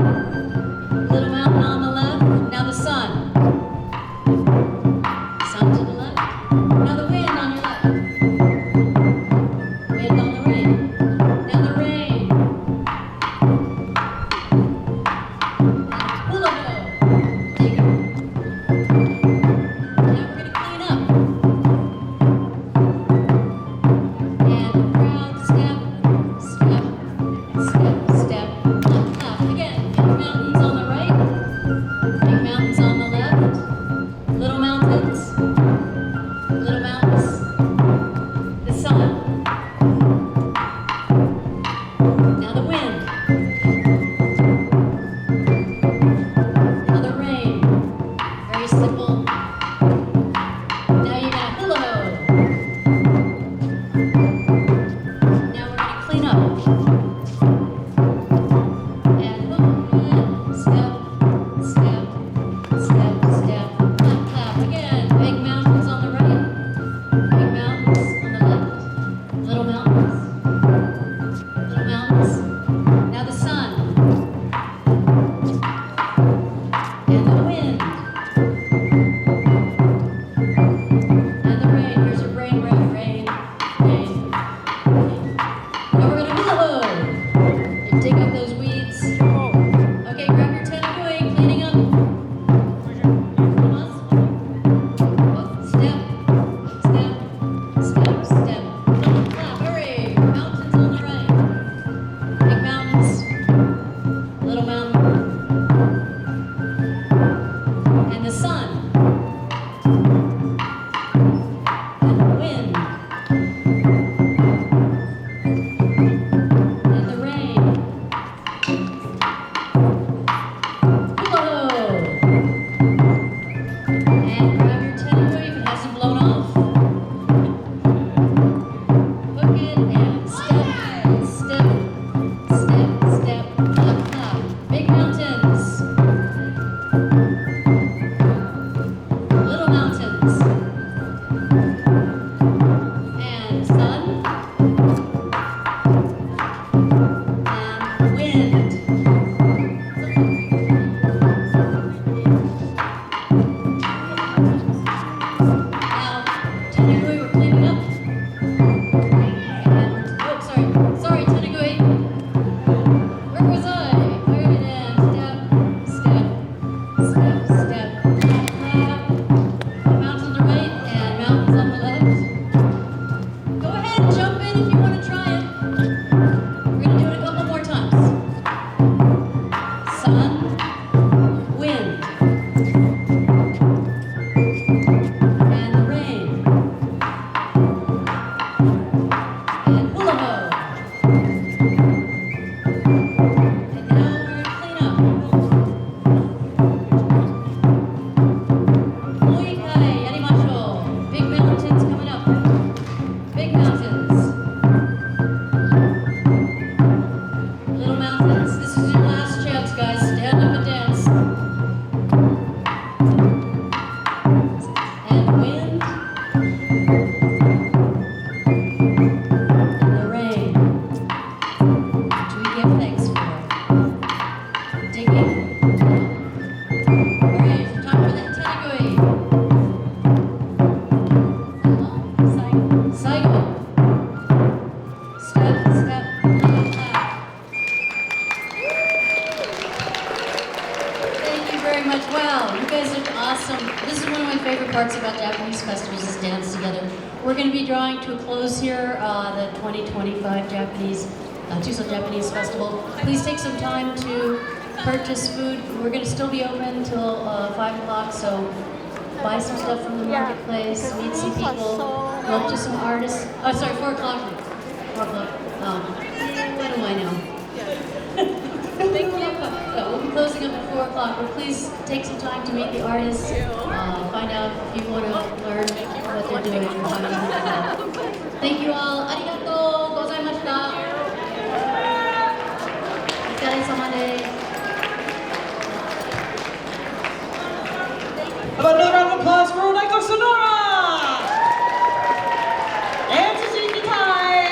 little mountain on the left. Now the sun. Sun to the left. Now the wind on your left. Wind on the right. Now the rain. Hula ho. Take it. going to be drawing to a close here the 2025 Tucson Japanese Festival. Please take some time to purchase food. We're going to still be open till 5 o'clock, so buy some stuff from the marketplace, meet some people, go up to some artists. Oh, sorry, 4 o'clock. 4 o'clock. What do I know? Thank you. We'll be closing up at 4 o'clock, but please take some time to meet the artists, find out if you want to learn what they're doing. And find out. Thank you all. Arigatou gozaimashita. Otsukare-sama desu. How about another round of applause for Odaiko Sonora and Suzuyuki-Kai.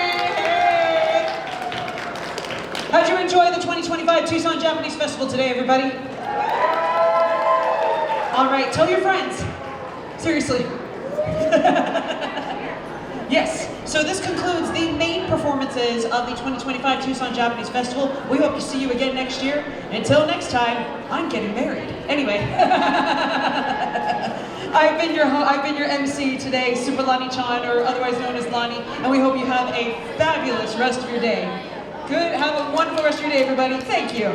How'd you enjoy the 2025 Tucson Japanese Festival today, everybody? All right, tell your friends. Seriously. Yes, so this concludes the main performances of the 2025 Tucson Japanese Festival. We hope to see you again next year. Until next time, I'm getting married. Anyway. I've been your MC today, Super Lani-chan, or otherwise known as Lani, and we hope you have a fabulous rest of your day. Good, have a wonderful rest of your day, everybody. Thank you.